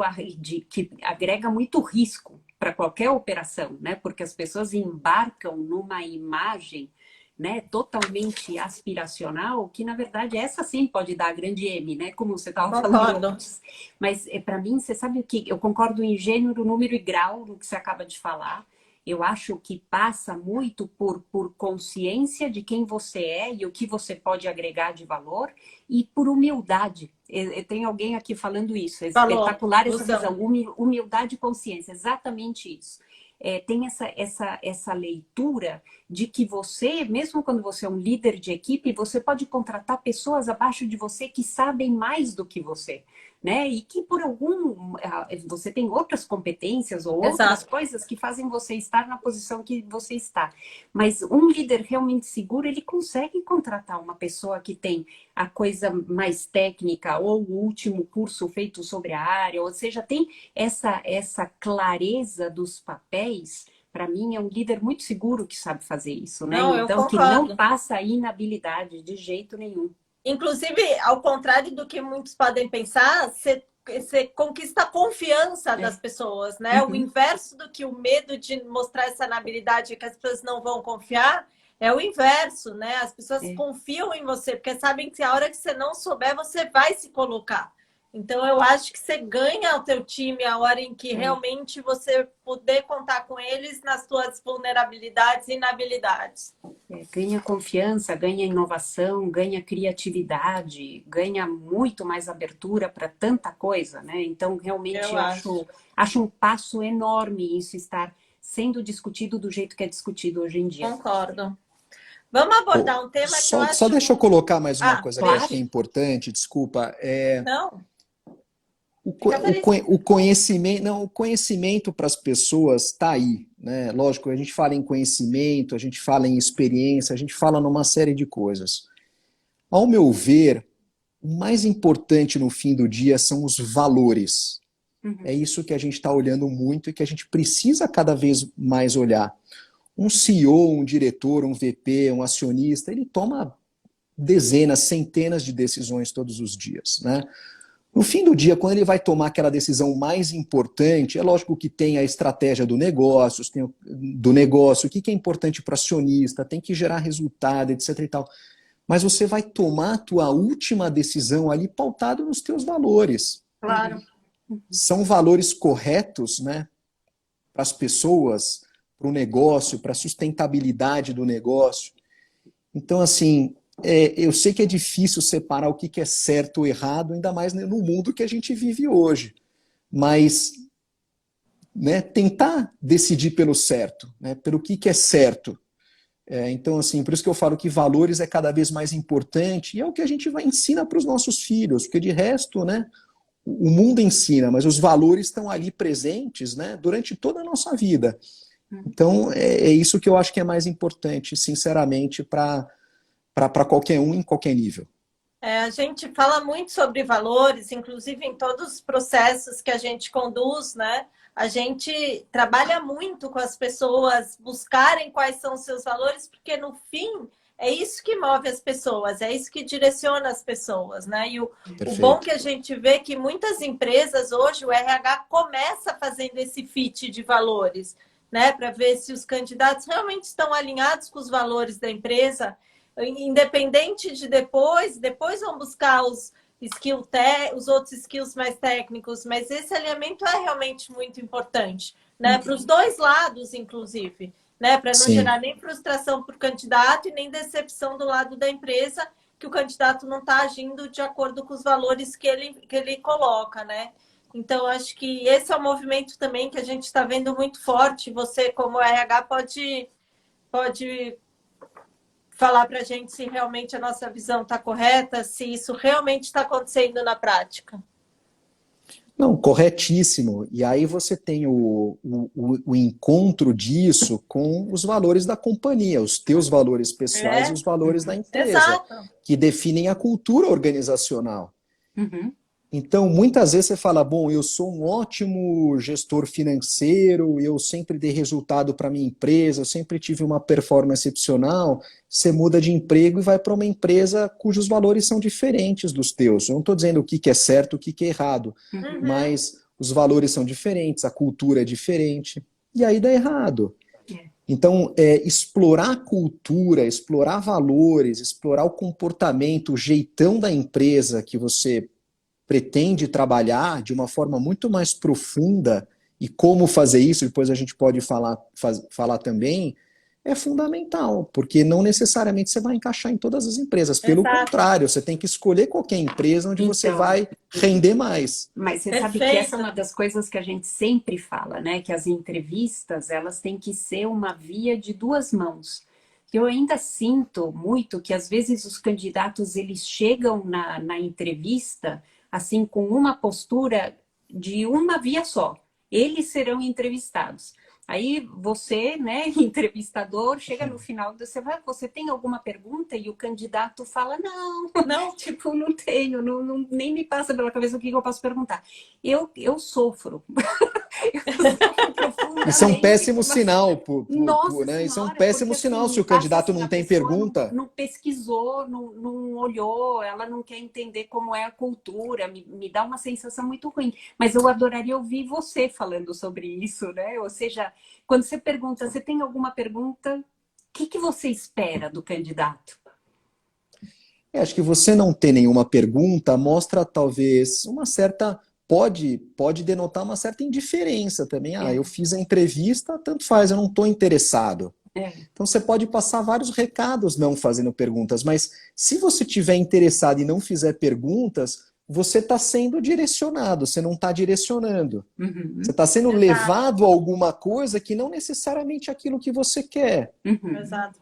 que agrega muito risco para qualquer operação, né? Porque as pessoas embarcam numa imagem, né, totalmente aspiracional, que na verdade essa sim pode dar a grande M, né? Como você estava falando Concordo. antes. Mas para mim, você sabe o que? Eu concordo em gênero, número e grau no que você acaba de falar. Eu acho que passa muito por consciência de quem você é e o que você pode agregar de valor e por humildade. Tem alguém aqui falando isso, é Falou. espetacular essa visão, Usão. humildade e consciência, exatamente isso. Tem essa leitura de que você, mesmo quando você é um líder de equipe, você pode contratar pessoas abaixo de você que sabem mais do que você, né? E que por você tem outras competências ou outras Exato. coisas que fazem você estar na posição que você está. Mas um líder realmente seguro, ele consegue contratar uma pessoa que tem a coisa mais técnica ou o último curso feito sobre a área, ou seja, tem essa clareza dos papéis. Para mim, é um líder muito seguro que sabe fazer isso, né? Não, eu Então, que não concordo. passa a inabilidade de jeito nenhum. Inclusive, ao contrário do que muitos podem pensar, você conquista a confiança das É. pessoas, né? O Uhum. inverso do que o medo de mostrar essa inabilidade que as pessoas não vão confiar é o inverso, né? As pessoas É. confiam em você, porque sabem que a hora que você não souber, você vai se colocar. Então, eu acho que você ganha o teu time a hora em que É. realmente você poder contar com eles nas suas vulnerabilidades e inabilidades. Ganha confiança, ganha inovação, ganha criatividade, ganha muito mais abertura para tanta coisa, né? Então, realmente Eu acho. acho um passo enorme isso estar sendo discutido do jeito que é discutido hoje em dia. Concordo. Vamos abordar um tema que eu Só acho deixa eu muito. colocar mais uma Ah, coisa que eu acho que é Claro. deixe. importante, desculpa. Não? Fica feliz. O conhecimento, não, o conhecimento para as pessoas está aí, né? Lógico, a gente fala em conhecimento, a gente fala em experiência, a gente fala numa série de coisas. Ao meu ver, o mais importante no fim do dia são os valores. É isso que a gente está olhando muito e que a gente precisa cada vez mais olhar. Um CEO, um diretor, um VP, um acionista, ele toma dezenas, centenas de decisões todos os dias, né? No fim do dia, quando ele vai tomar aquela decisão mais importante, é lógico que tem a estratégia do negócio, o que é importante para o acionista, tem que gerar resultado, etc. e tal. Mas você vai tomar a tua última decisão ali pautado nos teus valores. Claro. São valores corretos, né, para as pessoas, para o negócio, para a sustentabilidade do negócio. Então, assim, eu sei que é difícil separar o que é certo ou errado, ainda mais no mundo que a gente vive hoje. Mas, né, tentar decidir pelo certo, né, pelo que é certo. Então, assim, por isso que eu falo que valores é cada vez mais importante e é o que a gente ensina para os nossos filhos, porque de resto, né, o mundo ensina, mas os valores estão ali presentes, né, durante toda a nossa vida. Então, é isso que eu acho que é mais importante, sinceramente, para qualquer um em qualquer nível. A gente fala muito sobre valores, inclusive em todos os processos que a gente conduz, né? A gente trabalha muito com as pessoas buscarem quais são os seus valores, porque no fim é isso que move as pessoas, é isso que direciona as pessoas, né? E o bom que a gente vê é que muitas empresas hoje, o RH começa fazendo esse fit de valores, né? Para ver se os candidatos realmente estão alinhados com os valores da empresa, independente de depois vão buscar os outros skills mais técnicos, mas esse alinhamento é realmente muito importante, né? Para os dois lados, inclusive, né? Para não gerar nem frustração para o candidato e nem decepção do lado da empresa, que o candidato não está agindo de acordo com os valores que ele coloca, né? Então, acho que esse é um movimento também que a gente está vendo muito forte. Você, como RH, pode falar para a gente se realmente a nossa visão está correta, se isso realmente está acontecendo na prática. Não, corretíssimo. E aí você tem o encontro disso com os valores da companhia, os teus valores pessoais e os valores da empresa, Exato. Que definem a cultura organizacional. Então, muitas vezes você fala, bom, eu sou um ótimo gestor financeiro, eu sempre dei resultado para minha empresa, eu sempre tive uma performance excepcional. Você muda de emprego e vai para uma empresa cujos valores são diferentes dos teus. Eu não estou dizendo o que é certo, o que é errado, mas os valores são diferentes, a cultura é diferente, e aí dá errado. Então, explorar a cultura, explorar valores, explorar o comportamento, o jeitão da empresa que você pretende trabalhar de uma forma muito mais profunda, e como fazer isso, depois a gente pode falar também, é fundamental, porque não necessariamente você vai encaixar em todas as empresas. Pelo contrário, você tem que escolher qualquer empresa onde você vai render mais. Mas você sabe que essa é uma das coisas que a gente sempre fala, né? Que as entrevistas, elas têm que ser uma via de duas mãos. Eu ainda sinto muito que às vezes os candidatos, eles chegam na entrevista assim, com uma postura de uma via só. Eles serão entrevistados. Aí você, né, entrevistador, chega no final, você tem alguma pergunta? E o candidato fala, não, tipo, não tenho, nem me passa pela cabeça o que eu posso perguntar. Eu sofro. Isso é um péssimo sinal. Né? Isso é um péssimo sinal se o candidato não tem pergunta. Não pesquisou, não olhou, ela não quer entender como é a cultura, me dá uma sensação muito ruim. Mas eu adoraria ouvir você falando sobre isso, né? Ou seja, quando você pergunta, você tem alguma pergunta, o que você espera do candidato? Acho que você não ter nenhuma pergunta mostra talvez uma certa... Pode denotar uma certa indiferença também. Eu fiz a entrevista, tanto faz, eu não estou interessado. Então você pode passar vários recados não fazendo perguntas, mas se você estiver interessado e não fizer perguntas, você está sendo direcionado, você não está direcionando. Você está sendo levado a alguma coisa que não necessariamente é aquilo que você quer. Exato.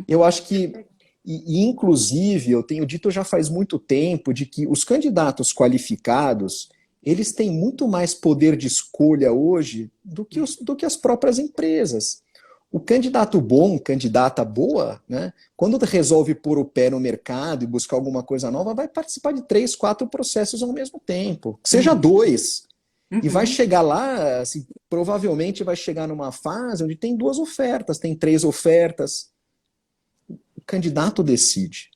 Eu acho que, inclusive, eu tenho dito já faz muito tempo de que os candidatos qualificados, eles têm muito mais poder de escolha hoje do que as próprias empresas. O candidato bom, candidata boa, né, quando resolve pôr o pé no mercado e buscar alguma coisa nova, vai participar de 3, 4 processos ao mesmo tempo. Que seja 2. E vai chegar lá, assim, provavelmente vai chegar numa fase onde tem 2 ofertas, tem 3 ofertas. O candidato decide.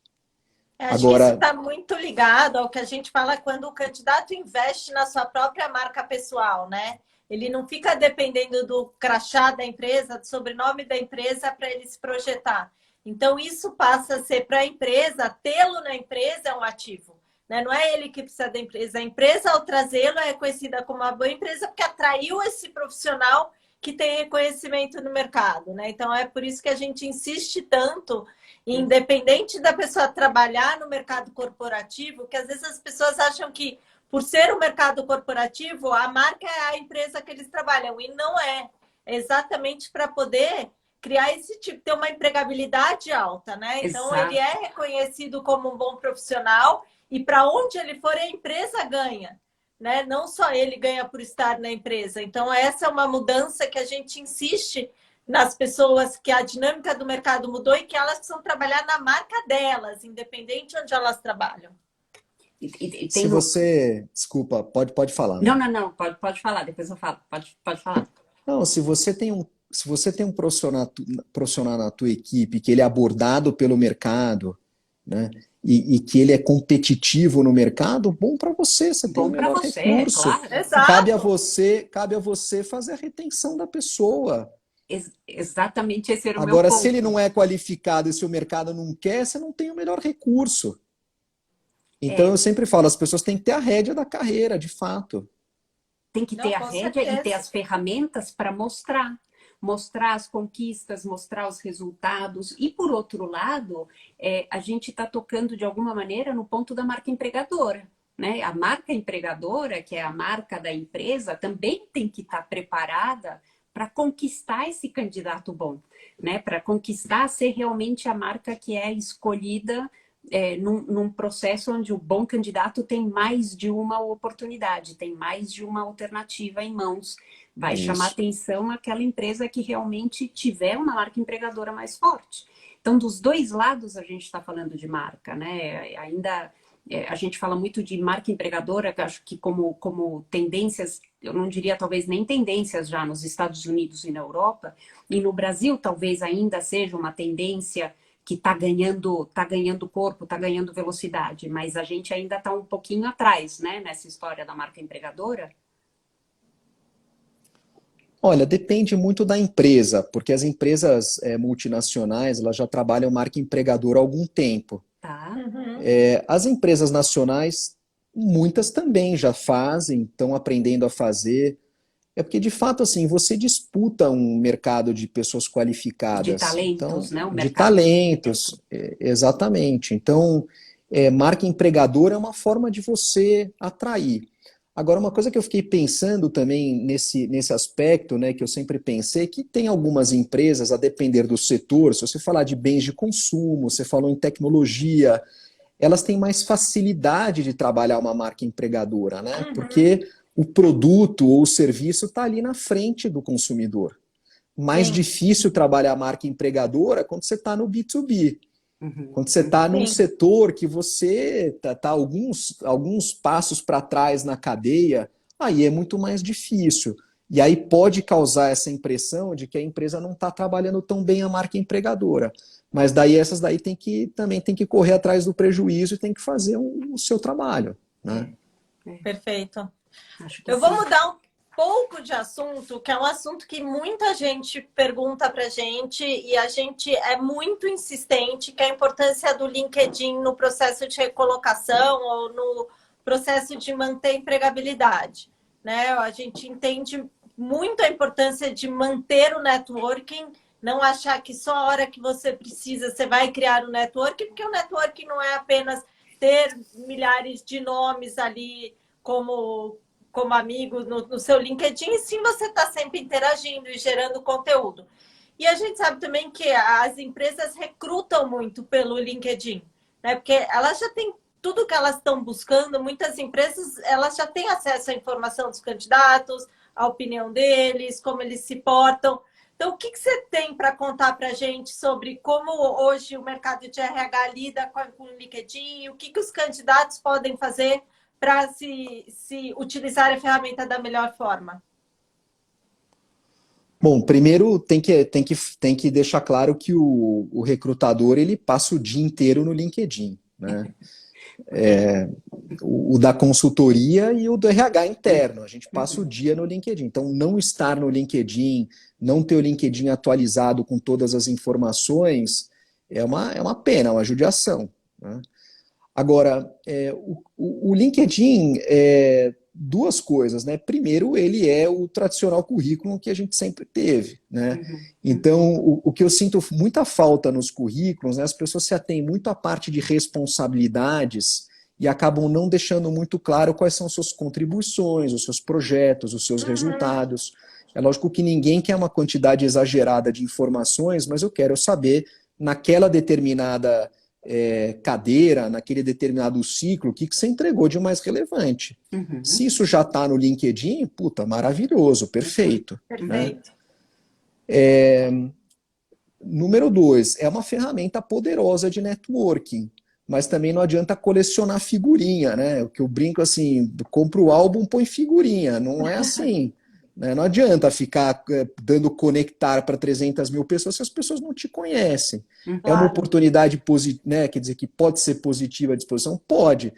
Acho que isso Agora, está muito ligado ao que a gente fala quando o candidato investe na sua própria marca pessoal, né? Ele não fica dependendo do crachá da empresa, do sobrenome da empresa para ele se projetar. Então, isso passa a ser para a empresa, tê-lo na empresa é um ativo. Né? Não é ele que precisa da empresa. A empresa, ao trazê-lo, é conhecida como uma boa empresa porque atraiu esse profissional que tem reconhecimento no mercado. Né? Então, é por isso que a gente insiste tanto, independente da pessoa trabalhar no mercado corporativo, que às vezes as pessoas acham que, por ser um mercado corporativo, a marca é a empresa que eles trabalham. E não é. É exatamente para poder criar esse tipo, ter uma empregabilidade alta, né? Então, Exato. ele é reconhecido como um bom profissional e para onde ele for, a empresa ganha. Né? Não só ele ganha por estar na empresa. Então, essa é uma mudança que a gente insiste nas pessoas, que a dinâmica do mercado mudou e que elas precisam trabalhar na marca delas, independente onde elas trabalham. se você... Desculpa, pode falar. Não, pode falar, depois eu falo. Pode falar. Não, se você tem um profissional na tua equipe que ele é abordado pelo mercado, né, e que ele é competitivo no mercado, bom para você, você tem o melhor recurso. Claro. Exato. Cabe a você fazer a retenção da pessoa. Exatamente esse era o Agora, meu ponto. se ele não é qualificado e se o mercado não quer, você não tem o melhor recurso. Então, eu sempre falo, as pessoas têm que ter a rédea da carreira, de fato. Tem que ter a rédea e ter as ferramentas para mostrar as conquistas, mostrar os resultados. E, por outro lado, a gente está tocando, de alguma maneira, no ponto da marca empregadora. Né? A marca empregadora, que é a marca da empresa, também tem que estar preparada para conquistar esse candidato bom, né? Para conquistar, ser realmente a marca que é escolhida num processo onde o bom candidato tem mais de uma oportunidade, tem mais de uma alternativa em mãos. Vai chamar atenção aquela empresa que realmente tiver uma marca empregadora mais forte. Então, dos dois lados a gente está falando de marca, né? Ainda a gente fala muito de marca empregadora, que acho que como tendências, eu não diria talvez nem tendências já nos Estados Unidos e na Europa, e no Brasil talvez ainda seja uma tendência que está ganhando corpo, está ganhando velocidade, mas a gente ainda está um pouquinho atrás, né, nessa história da marca empregadora. Olha, depende muito da empresa, porque as empresas multinacionais elas já trabalham marca empregadora há algum tempo. Tá. As empresas nacionais, muitas também já fazem, estão aprendendo a fazer. É porque, de fato, assim, você disputa um mercado de pessoas qualificadas. De talentos, então, né? De talentos, exatamente. Então, marca empregadora é uma forma de você atrair. Agora, uma coisa que eu fiquei pensando também nesse aspecto, né, que eu sempre pensei, que tem algumas empresas, a depender do setor, se você falar de bens de consumo, você falou em tecnologia, elas têm mais facilidade de trabalhar uma marca empregadora, né? Porque o produto ou o serviço está ali na frente do consumidor. Mais difícil trabalhar a marca empregadora quando você está no B2B. Quando você está num setor que você está alguns passos para trás na cadeia, aí é muito mais difícil. E aí pode causar essa impressão de que a empresa não está trabalhando tão bem a marca empregadora. Mas daí essas daí também tem que correr atrás do prejuízo e tem que fazer o seu trabalho. Né? Perfeito. Eu vou mudar um pouco de assunto, que é um assunto que muita gente pergunta para a gente e a gente é muito insistente, que é a importância do LinkedIn no processo de recolocação ou no processo de manter empregabilidade. Né? A gente entende muito a importância de manter o networking, não achar que só a hora que você precisa você vai criar um networking, porque o networking não é apenas ter milhares de nomes ali como amigo no seu LinkedIn, e sim você está sempre interagindo e gerando conteúdo. E a gente sabe também que as empresas recrutam muito pelo LinkedIn, né? Porque elas já têm tudo que elas estão buscando, muitas empresas elas já têm acesso à informação dos candidatos, à opinião deles, como eles se portam. Então, o que você tem para contar para a gente sobre como hoje o mercado de RH lida com o LinkedIn? O que os candidatos podem fazer para se utilizar a ferramenta da melhor forma? Bom, primeiro tem que deixar claro que o recrutador ele passa o dia inteiro no LinkedIn, né? O da consultoria e o do RH interno. A gente passa o dia no LinkedIn. Então, não estar no LinkedIn, não ter o LinkedIn atualizado com todas as informações, é uma pena, é uma judiação, né? Agora, o LinkedIn é duas coisas, né? Primeiro, ele é o tradicional currículo que a gente sempre teve, né? Então, o que eu sinto muita falta nos currículos, né? As pessoas se atêm muito à parte de responsabilidades e acabam não deixando muito claro quais são suas contribuições, os seus projetos, os seus resultados. É lógico que ninguém quer uma quantidade exagerada de informações, mas eu quero saber, naquela determinada cadeira, naquele determinado ciclo, o que você entregou de mais relevante. Se isso já está no LinkedIn, puta, maravilhoso, perfeito. Perfeito. Né? Número 2, é uma ferramenta poderosa de networking, mas também não adianta colecionar figurinha, né? O que eu brinco assim, compro o álbum, põe figurinha, não é assim. Né? Não adianta ficar dando conectar para 300 mil pessoas se as pessoas não te conhecem. É uma oportunidade positiva, né? Quer dizer, que pode ser positiva à disposição? Pode.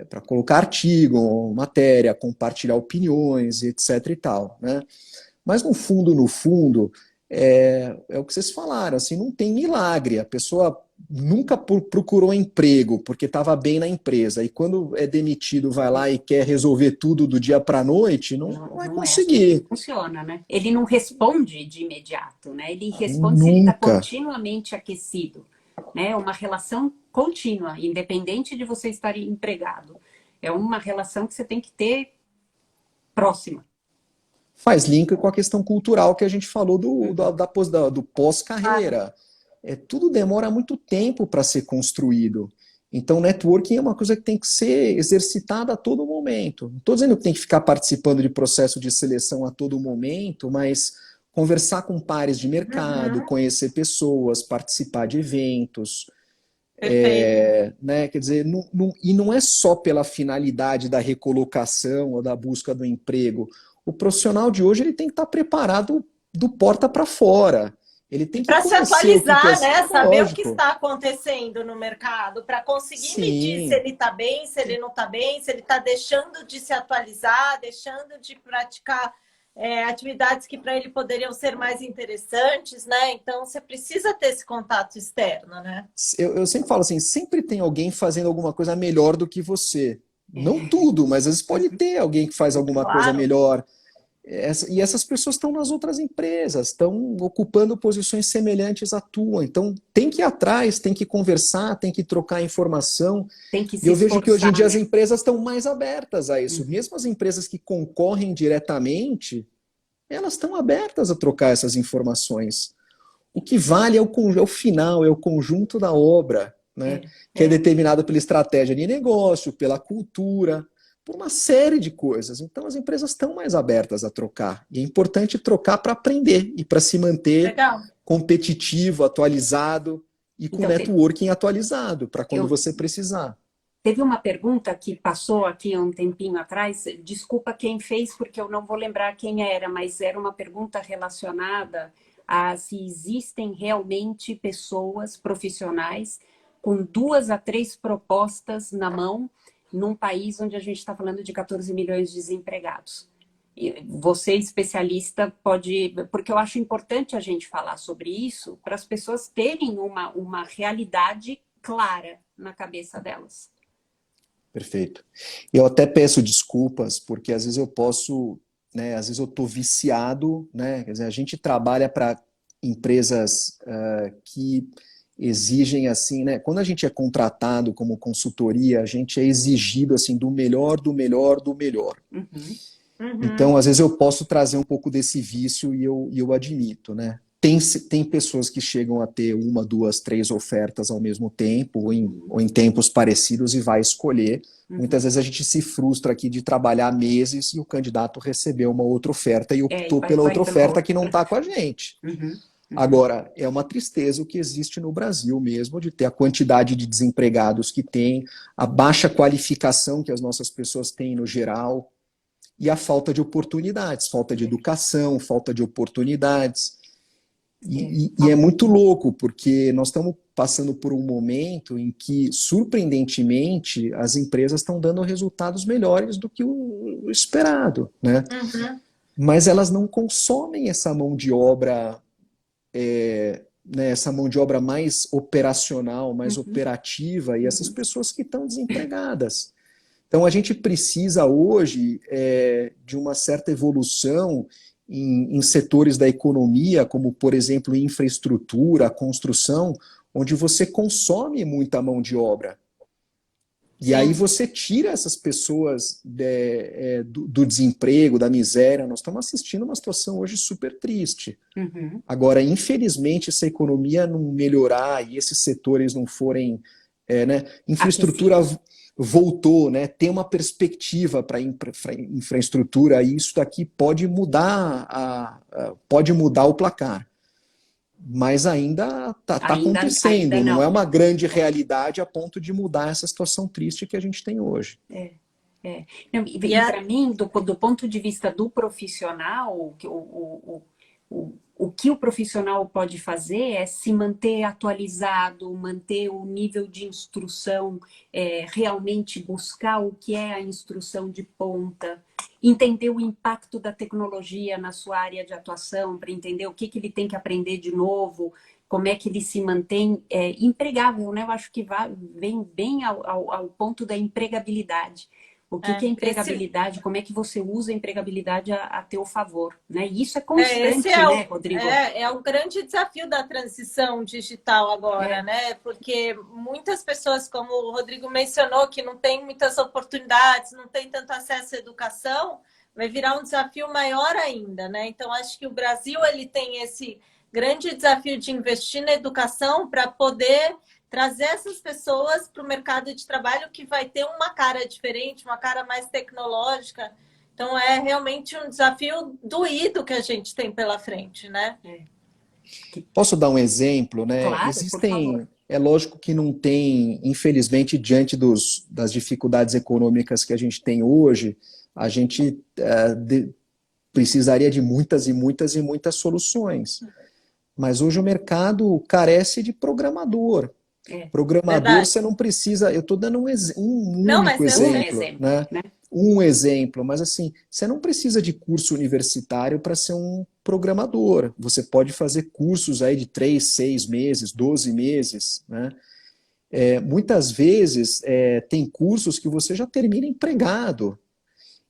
Para colocar artigo, matéria, compartilhar opiniões, etc. e tal. Né? Mas no fundo, é o que vocês falaram, assim, não tem milagre. A pessoa nunca procurou emprego porque estava bem na empresa, e quando é demitido vai lá e quer resolver tudo do dia para a noite, não vai conseguir. Não funciona, né? Ele não responde de imediato, né? Ele responde Nunca. se ele está continuamente aquecido, né? Uma relação contínua, independente de você estar empregado. É uma relação que você tem que ter próxima. Faz link com a questão cultural que a gente falou do pós-carreira. Tudo demora muito tempo para ser construído. Então, networking é uma coisa que tem que ser exercitada a todo momento. Não estou dizendo que tem que ficar participando de processo de seleção a todo momento, mas conversar com pares de mercado, conhecer pessoas, participar de eventos. Né? Quer dizer, e não é só pela finalidade da recolocação ou da busca do emprego. O profissional de hoje ele tem que estar preparado do porta para fora. Ele tem que para se atualizar, né? Saber o que está acontecendo no mercado, para conseguir medir se ele está bem, se ele não está bem, se ele está deixando de se atualizar, deixando de praticar atividades que para ele poderiam ser mais interessantes, né? Então você precisa ter esse contato externo, né? Eu sempre falo assim, sempre tem alguém fazendo alguma coisa melhor do que você. Não tudo, mas às vezes pode ter alguém que faz alguma coisa melhor. E essas pessoas estão nas outras empresas, estão ocupando posições semelhantes à tua. Então, tem que ir atrás, tem que conversar, tem que trocar informação. Tem que se e eu vejo que hoje em dia né? as empresas estão mais abertas a isso. Mesmo as empresas que concorrem diretamente, elas estão abertas a trocar essas informações. O que vale é o final, é o conjunto da obra, né? Que é determinado pela estratégia de negócio, pela cultura, por uma série de coisas. Então, as empresas estão mais abertas a trocar. E é importante trocar para aprender e para se manter competitivo, atualizado e com networking atualizado para quando você precisar. Teve uma pergunta que passou aqui um tempinho atrás. Desculpa quem fez, porque eu não vou lembrar quem era, mas era uma pergunta relacionada a se existem realmente pessoas profissionais com 2 a 3 propostas na mão num país onde a gente está falando de 14 milhões de desempregados. E você, especialista, pode... Porque eu acho importante a gente falar sobre isso para as pessoas terem uma realidade clara na cabeça delas. Perfeito. Eu até peço desculpas, porque às vezes eu posso... Né, às vezes eu estou viciado, né? Quer dizer, a gente trabalha para empresas que exigem assim, né? Quando a gente é contratado como consultoria, a gente é exigido assim do melhor, do melhor, do melhor. Então, às vezes eu posso trazer um pouco desse vício e eu admito, né? tem pessoas que chegam a ter uma, duas, três ofertas ao mesmo tempo, ou em tempos parecidos, e vai escolher. Muitas vezes a gente se frustra aqui de trabalhar meses e o candidato recebeu uma outra oferta e optou pela outra oferta que não está com a gente. Agora, é uma tristeza o que existe no Brasil mesmo, de ter a quantidade de desempregados que tem, a baixa qualificação que as nossas pessoas têm no geral, e a falta de oportunidades, falta de educação, falta de oportunidades. E é muito louco, porque nós estamos passando por um momento em que, surpreendentemente, as empresas estão dando resultados melhores do que o esperado, né? Mas elas não consomem essa mão de obra, né, essa mão de obra mais operacional, mais operativa, e essas pessoas que estão desempregadas. Então, a gente precisa hoje de uma certa evolução em setores da economia, como, por exemplo, infraestrutura, construção, onde você consome muita mão de obra. E aí você tira essas pessoas do desemprego, da miséria. Nós estamos assistindo uma situação hoje super triste. Agora, infelizmente, se a economia não melhorar e esses setores não forem... né, infraestrutura voltou, né, tem uma perspectiva para infraestrutura, e isso daqui pode mudar o placar. Mas ainda está acontecendo, ainda não é uma grande realidade a ponto de mudar essa situação triste que a gente tem hoje. E para mim, do ponto de vista do profissional, o que o profissional pode fazer é se manter atualizado, manter o nível de instrução, realmente buscar o que é a instrução de ponta, entender o impacto da tecnologia na sua área de atuação, para entender o que ele tem que aprender de novo, como é que ele se mantém empregável, né? Eu acho que vem bem ao ponto da empregabilidade. O que é empregabilidade, como é que você usa a empregabilidade a teu favor, né? E isso é constante, né, Rodrigo? É um grande desafio da transição digital agora, né? Porque muitas pessoas, como o Rodrigo mencionou, que não tem muitas oportunidades, não tem tanto acesso à educação, vai virar um desafio maior ainda, né? Então, acho que o Brasil ele tem esse grande desafio de investir na educação para poder trazer essas pessoas para o mercado de trabalho, que vai ter uma cara diferente, uma cara mais tecnológica. Então, é realmente um desafio doído que a gente tem pela frente, né? Posso dar um exemplo, né? Claro, existem, é lógico que não tem, infelizmente, diante das dificuldades econômicas que a gente tem hoje, a gente precisaria de muitas e muitas e muitas soluções. Mas hoje o mercado carece de programador. Programador, verdade. Você não precisa... Eu estou dando um único exemplo, né? Um exemplo, mas assim, você não precisa de curso universitário para ser um programador. Você pode fazer cursos aí de 3, 6 meses, 12 meses, né? Muitas vezes tem cursos que você já termina empregado.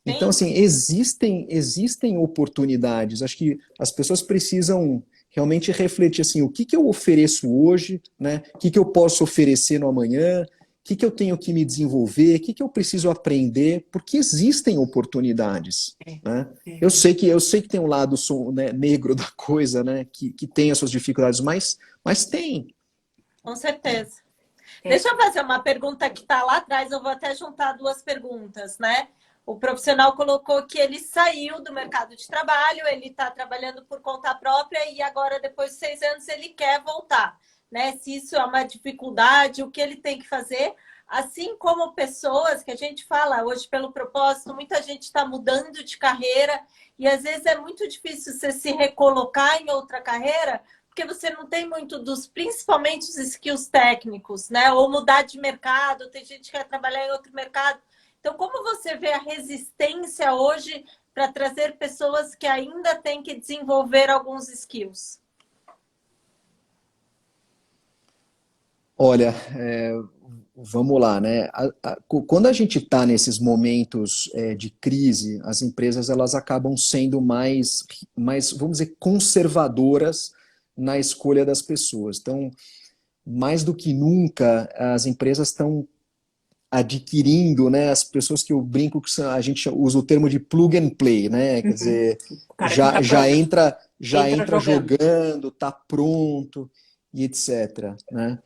Então, assim, existem oportunidades. Acho que as pessoas precisam realmente refletir assim, o que eu ofereço hoje, né? O que eu posso oferecer no amanhã, o que eu tenho que me desenvolver, o que eu preciso aprender, porque existem oportunidades. Né? Eu sei que tem um lado né, negro da coisa, né? Que tem as suas dificuldades, mas tem. Com certeza. Deixa eu fazer uma pergunta que está lá atrás, eu vou até juntar duas perguntas, né? O profissional colocou que ele saiu do mercado de trabalho, ele está trabalhando por conta própria e agora, depois de 6 anos, ele quer voltar. Né? Se isso é uma dificuldade, o que ele tem que fazer, assim como pessoas que a gente fala hoje pelo propósito, muita gente está mudando de carreira e às vezes é muito difícil você se recolocar em outra carreira porque você não tem muito principalmente os skills técnicos, né? Ou mudar de mercado, tem gente que quer trabalhar em outro mercado. Então, como você vê a resistência hoje para trazer pessoas que ainda têm que desenvolver alguns skills? Olha, vamos lá, né? Quando a gente está nesses momentos de crise, as empresas elas acabam sendo mais, vamos dizer, conservadoras na escolha das pessoas. Então, mais do que nunca, as empresas estão adquirindo, né? As pessoas que eu brinco que a gente usa o termo de plug and play, né? Quer dizer, já entra jogando, tá pronto e etc, né?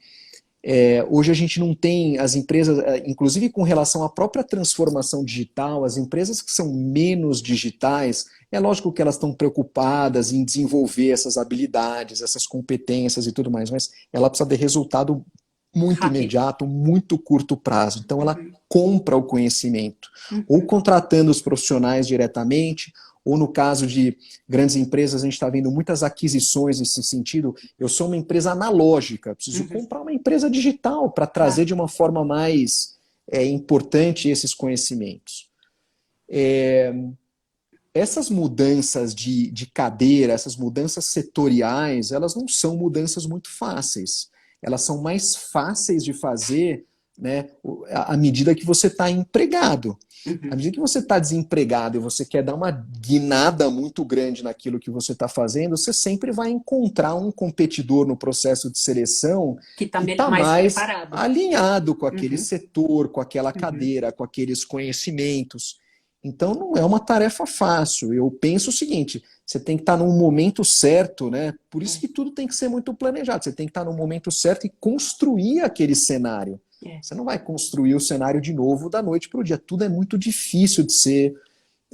Hoje a gente não tem as empresas, inclusive com relação à própria transformação digital, as empresas que são menos digitais, é lógico que elas estão preocupadas em desenvolver essas habilidades, essas competências e tudo mais, mas ela precisa de resultado muito imediato, muito curto prazo. Então ela compra o conhecimento, ou contratando os profissionais diretamente, ou no caso de grandes empresas, a gente está vendo muitas aquisições nesse sentido. Eu sou uma empresa analógica, preciso comprar uma empresa digital para trazer de uma forma mais importante esses conhecimentos. Essas mudanças de cadeira, essas mudanças setoriais, elas não são mudanças muito fáceis. Elas são mais fáceis de fazer, né, à medida que você está empregado. À medida que você está desempregado e você quer dar uma guinada muito grande naquilo que você está fazendo, você sempre vai encontrar um competidor no processo de seleção que está mais alinhado com aquele setor, com aquela cadeira, com aqueles conhecimentos. Então não é uma tarefa fácil. Eu penso o seguinte, você tem que estar num momento certo, né? Por isso que tudo tem que ser muito planejado. Você tem que estar no momento certo e construir aquele cenário. Você não vai construir o cenário de novo da noite para o dia. Tudo é muito difícil de ser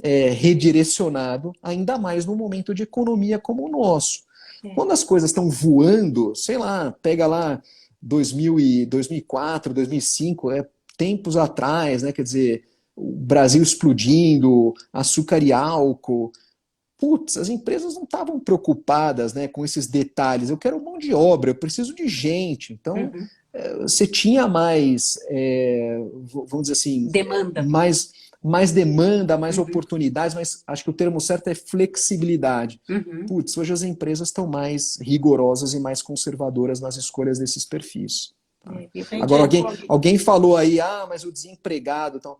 redirecionado, ainda mais num momento de economia como o nosso. Quando as coisas estão voando, sei lá, pega lá 2004, 2005, tempos atrás, né? Quer dizer, o Brasil explodindo, açúcar e álcool. Putz, as empresas não estavam preocupadas, né, com esses detalhes. Eu quero mão de obra, eu preciso de gente. Então, você tinha mais, vamos dizer assim, demanda. Mais demanda, mais oportunidades, mas acho que o termo certo é flexibilidade. Putz, hoje as empresas estão mais rigorosas e mais conservadoras nas escolhas desses perfis. Agora, alguém falou aí, mas o desempregado... Então,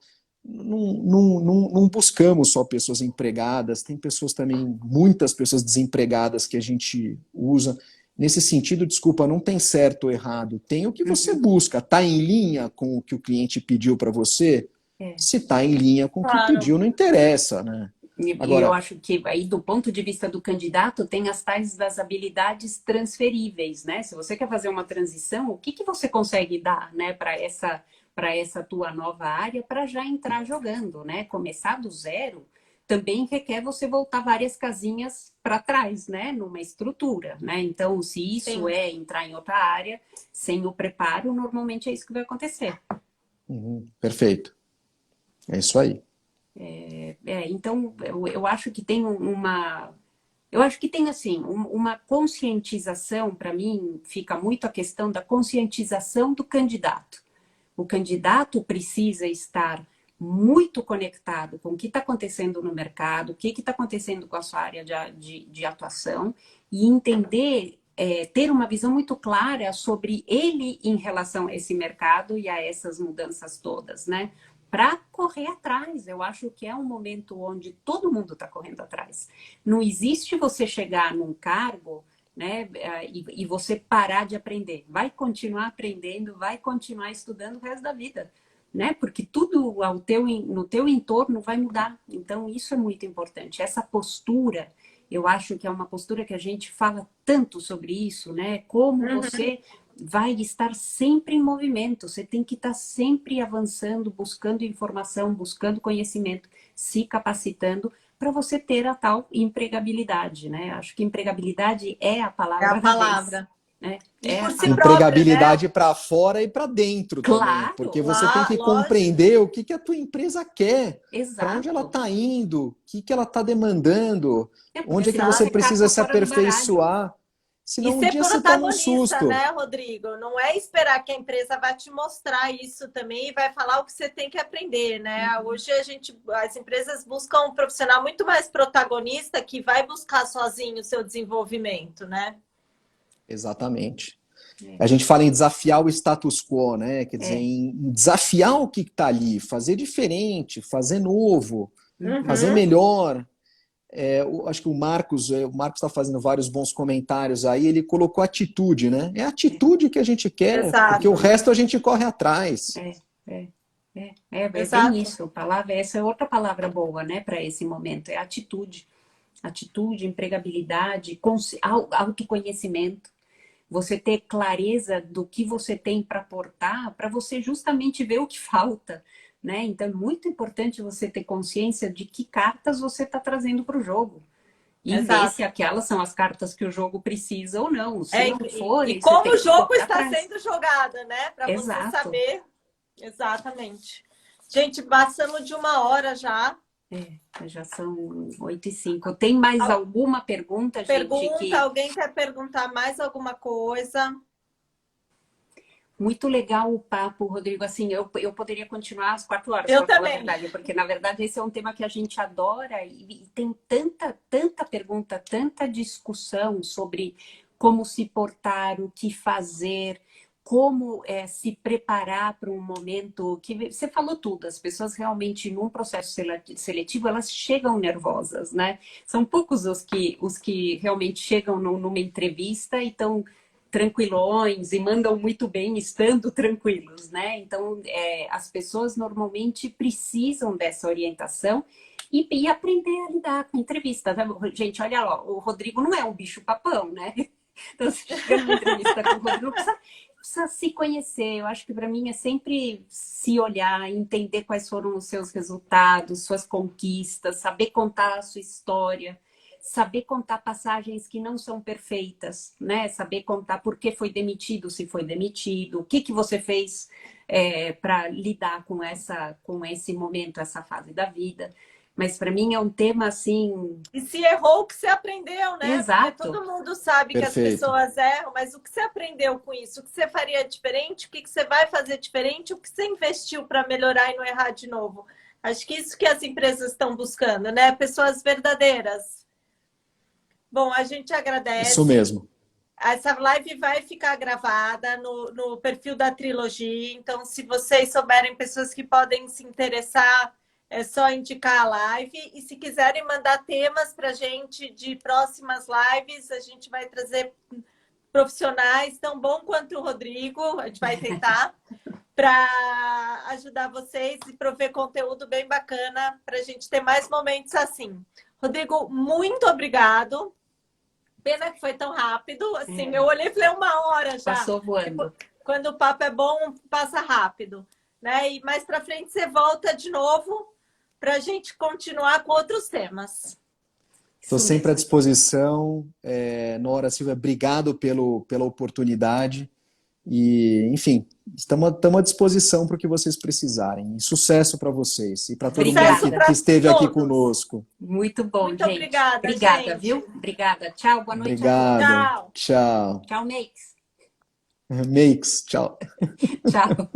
não buscamos só pessoas empregadas, tem pessoas também, muitas pessoas desempregadas que a gente usa. Nesse sentido, desculpa, não tem certo ou errado, tem o que você busca. Está em linha com o que o cliente pediu para você? Se está em linha com o que pediu, não interessa, né? Agora, eu acho que aí do ponto de vista do candidato tem as tais das habilidades transferíveis, né? Se você quer fazer uma transição, o que você consegue dar, né, para essa tua nova área, para já entrar jogando, né? Começar do zero também requer você voltar várias casinhas para trás, né? Numa estrutura, né? Então, se isso é entrar em outra área, sem o preparo, normalmente é isso que vai acontecer. Perfeito. É isso aí. Então, eu acho que tem eu acho que tem, assim, uma conscientização, para mim, fica muito a questão da conscientização do candidato. O candidato precisa estar muito conectado com o que está acontecendo no mercado, o que está acontecendo com a sua área de atuação e entender, ter uma visão muito clara sobre ele em relação a esse mercado e a essas mudanças todas, né? Para correr atrás. Eu acho que é um momento onde todo mundo está correndo atrás. Não existe você chegar num cargo, né, e você parar de aprender. Vai continuar aprendendo, vai continuar estudando o resto da vida, né? Porque tudo no teu entorno vai mudar. Então, isso é muito importante. Essa postura, eu acho que é uma postura que a gente fala tanto sobre isso, né? Como você vai estar sempre em movimento. Você tem que estar sempre avançando, buscando informação, buscando conhecimento, se capacitando, para você ter a tal empregabilidade, né? Acho que empregabilidade é a palavra. É a palavra. Né? Empregabilidade, né? Para fora e para dentro também. Claro, porque você tem que compreender o que a tua empresa quer. Para onde ela está indo, o que ela está demandando, onde é que você precisa se aperfeiçoar. Senão, e ser protagonista, um né, Rodrigo? Não é esperar que a empresa vai te mostrar isso também e vai falar o que você tem que aprender, né? Hoje as empresas buscam um profissional muito mais protagonista que vai buscar sozinho o seu desenvolvimento, né? Exatamente. A gente fala em desafiar o status quo, né? Quer dizer, em desafiar o que está ali, fazer diferente, fazer novo, fazer melhor. Acho que o Marcos está fazendo vários bons comentários aí, ele colocou atitude, né? É a atitude que a gente quer, porque o resto a gente corre atrás. É bem Exato. isso. Palavra, essa é outra palavra boa, né, para esse momento, é atitude. Atitude, empregabilidade, autoconhecimento. Você ter clareza do que você tem para aportar, para você justamente ver o que falta, né? Então, é muito importante você ter consciência de que cartas você está trazendo para o jogo. E ver se Exato. aquelas são as cartas que o jogo precisa ou não. Se É, não e forem, você como tem o que jogo correr está atrás. sendo jogado, né? Para você Exato. saber exatamente. Gente, passamos de 1 hora já. Já são 8h05. Tem mais alguma pergunta, gente? Pergunta, alguém quer perguntar mais alguma coisa? Muito legal o papo, Rodrigo. Assim, eu poderia continuar às 4 horas, Eu para falar a também. verdade, porque, na verdade, esse é um tema que a gente adora e tem tanta pergunta, tanta discussão sobre como se portar, o que fazer, como se preparar para um momento que... Você falou tudo, as pessoas realmente, num processo seletivo, elas chegam nervosas, né? São poucos os que realmente chegam numa entrevista e estão tranquilões e mandam muito bem estando tranquilos, né? Então, as pessoas normalmente precisam dessa orientação e aprender a lidar com entrevista. Tá? Gente, olha lá, o Rodrigo não é um bicho-papão, né? Então, você chega numa entrevista com o Rodrigo, precisa se conhecer. Eu acho que para mim é sempre se olhar, entender quais foram os seus resultados, suas conquistas, saber contar a sua história, saber contar passagens que não são perfeitas, né? Saber contar por que foi demitido, se foi demitido, o que você fez para lidar com esse momento, essa fase da vida. Mas para mim é um tema assim. E se errou, o que você aprendeu, né? Porque Exato. todo mundo sabe que as Perfeito. pessoas erram, mas o que você aprendeu com isso? O que você faria diferente? O que você vai fazer diferente? O que você investiu para melhorar e não errar de novo? Acho que isso que as empresas estão buscando, né? Pessoas verdadeiras. Bom, a gente Isso agradece. mesmo. Essa live vai ficar gravada no perfil da Trilogia. Então, se vocês souberem pessoas que podem se interessar, é só indicar a live. E se quiserem mandar temas para a gente de próximas lives, a gente vai trazer profissionais tão bom quanto o Rodrigo. A gente vai tentar para ajudar vocês e prover conteúdo bem bacana para a gente ter mais momentos assim. Rodrigo, muito obrigado. Pena que foi tão rápido, assim, eu olhei e falei 1 hora já. Passou voando. Quando o papo é bom, passa rápido, né? E mais para frente você volta de novo para a gente continuar com outros temas. Estou sempre à disposição. Nora Silva, obrigado pela oportunidade. E, enfim, estamos à disposição para o que vocês precisarem. E sucesso para vocês e para todo mundo que esteve aqui conosco. Muito bom, muito gente. Obrigada, gente. viu? Obrigada. Tchau, boa noite Obrigado. a todos. Tchau. Tchau, Makes. Makes, tchau. Tchau.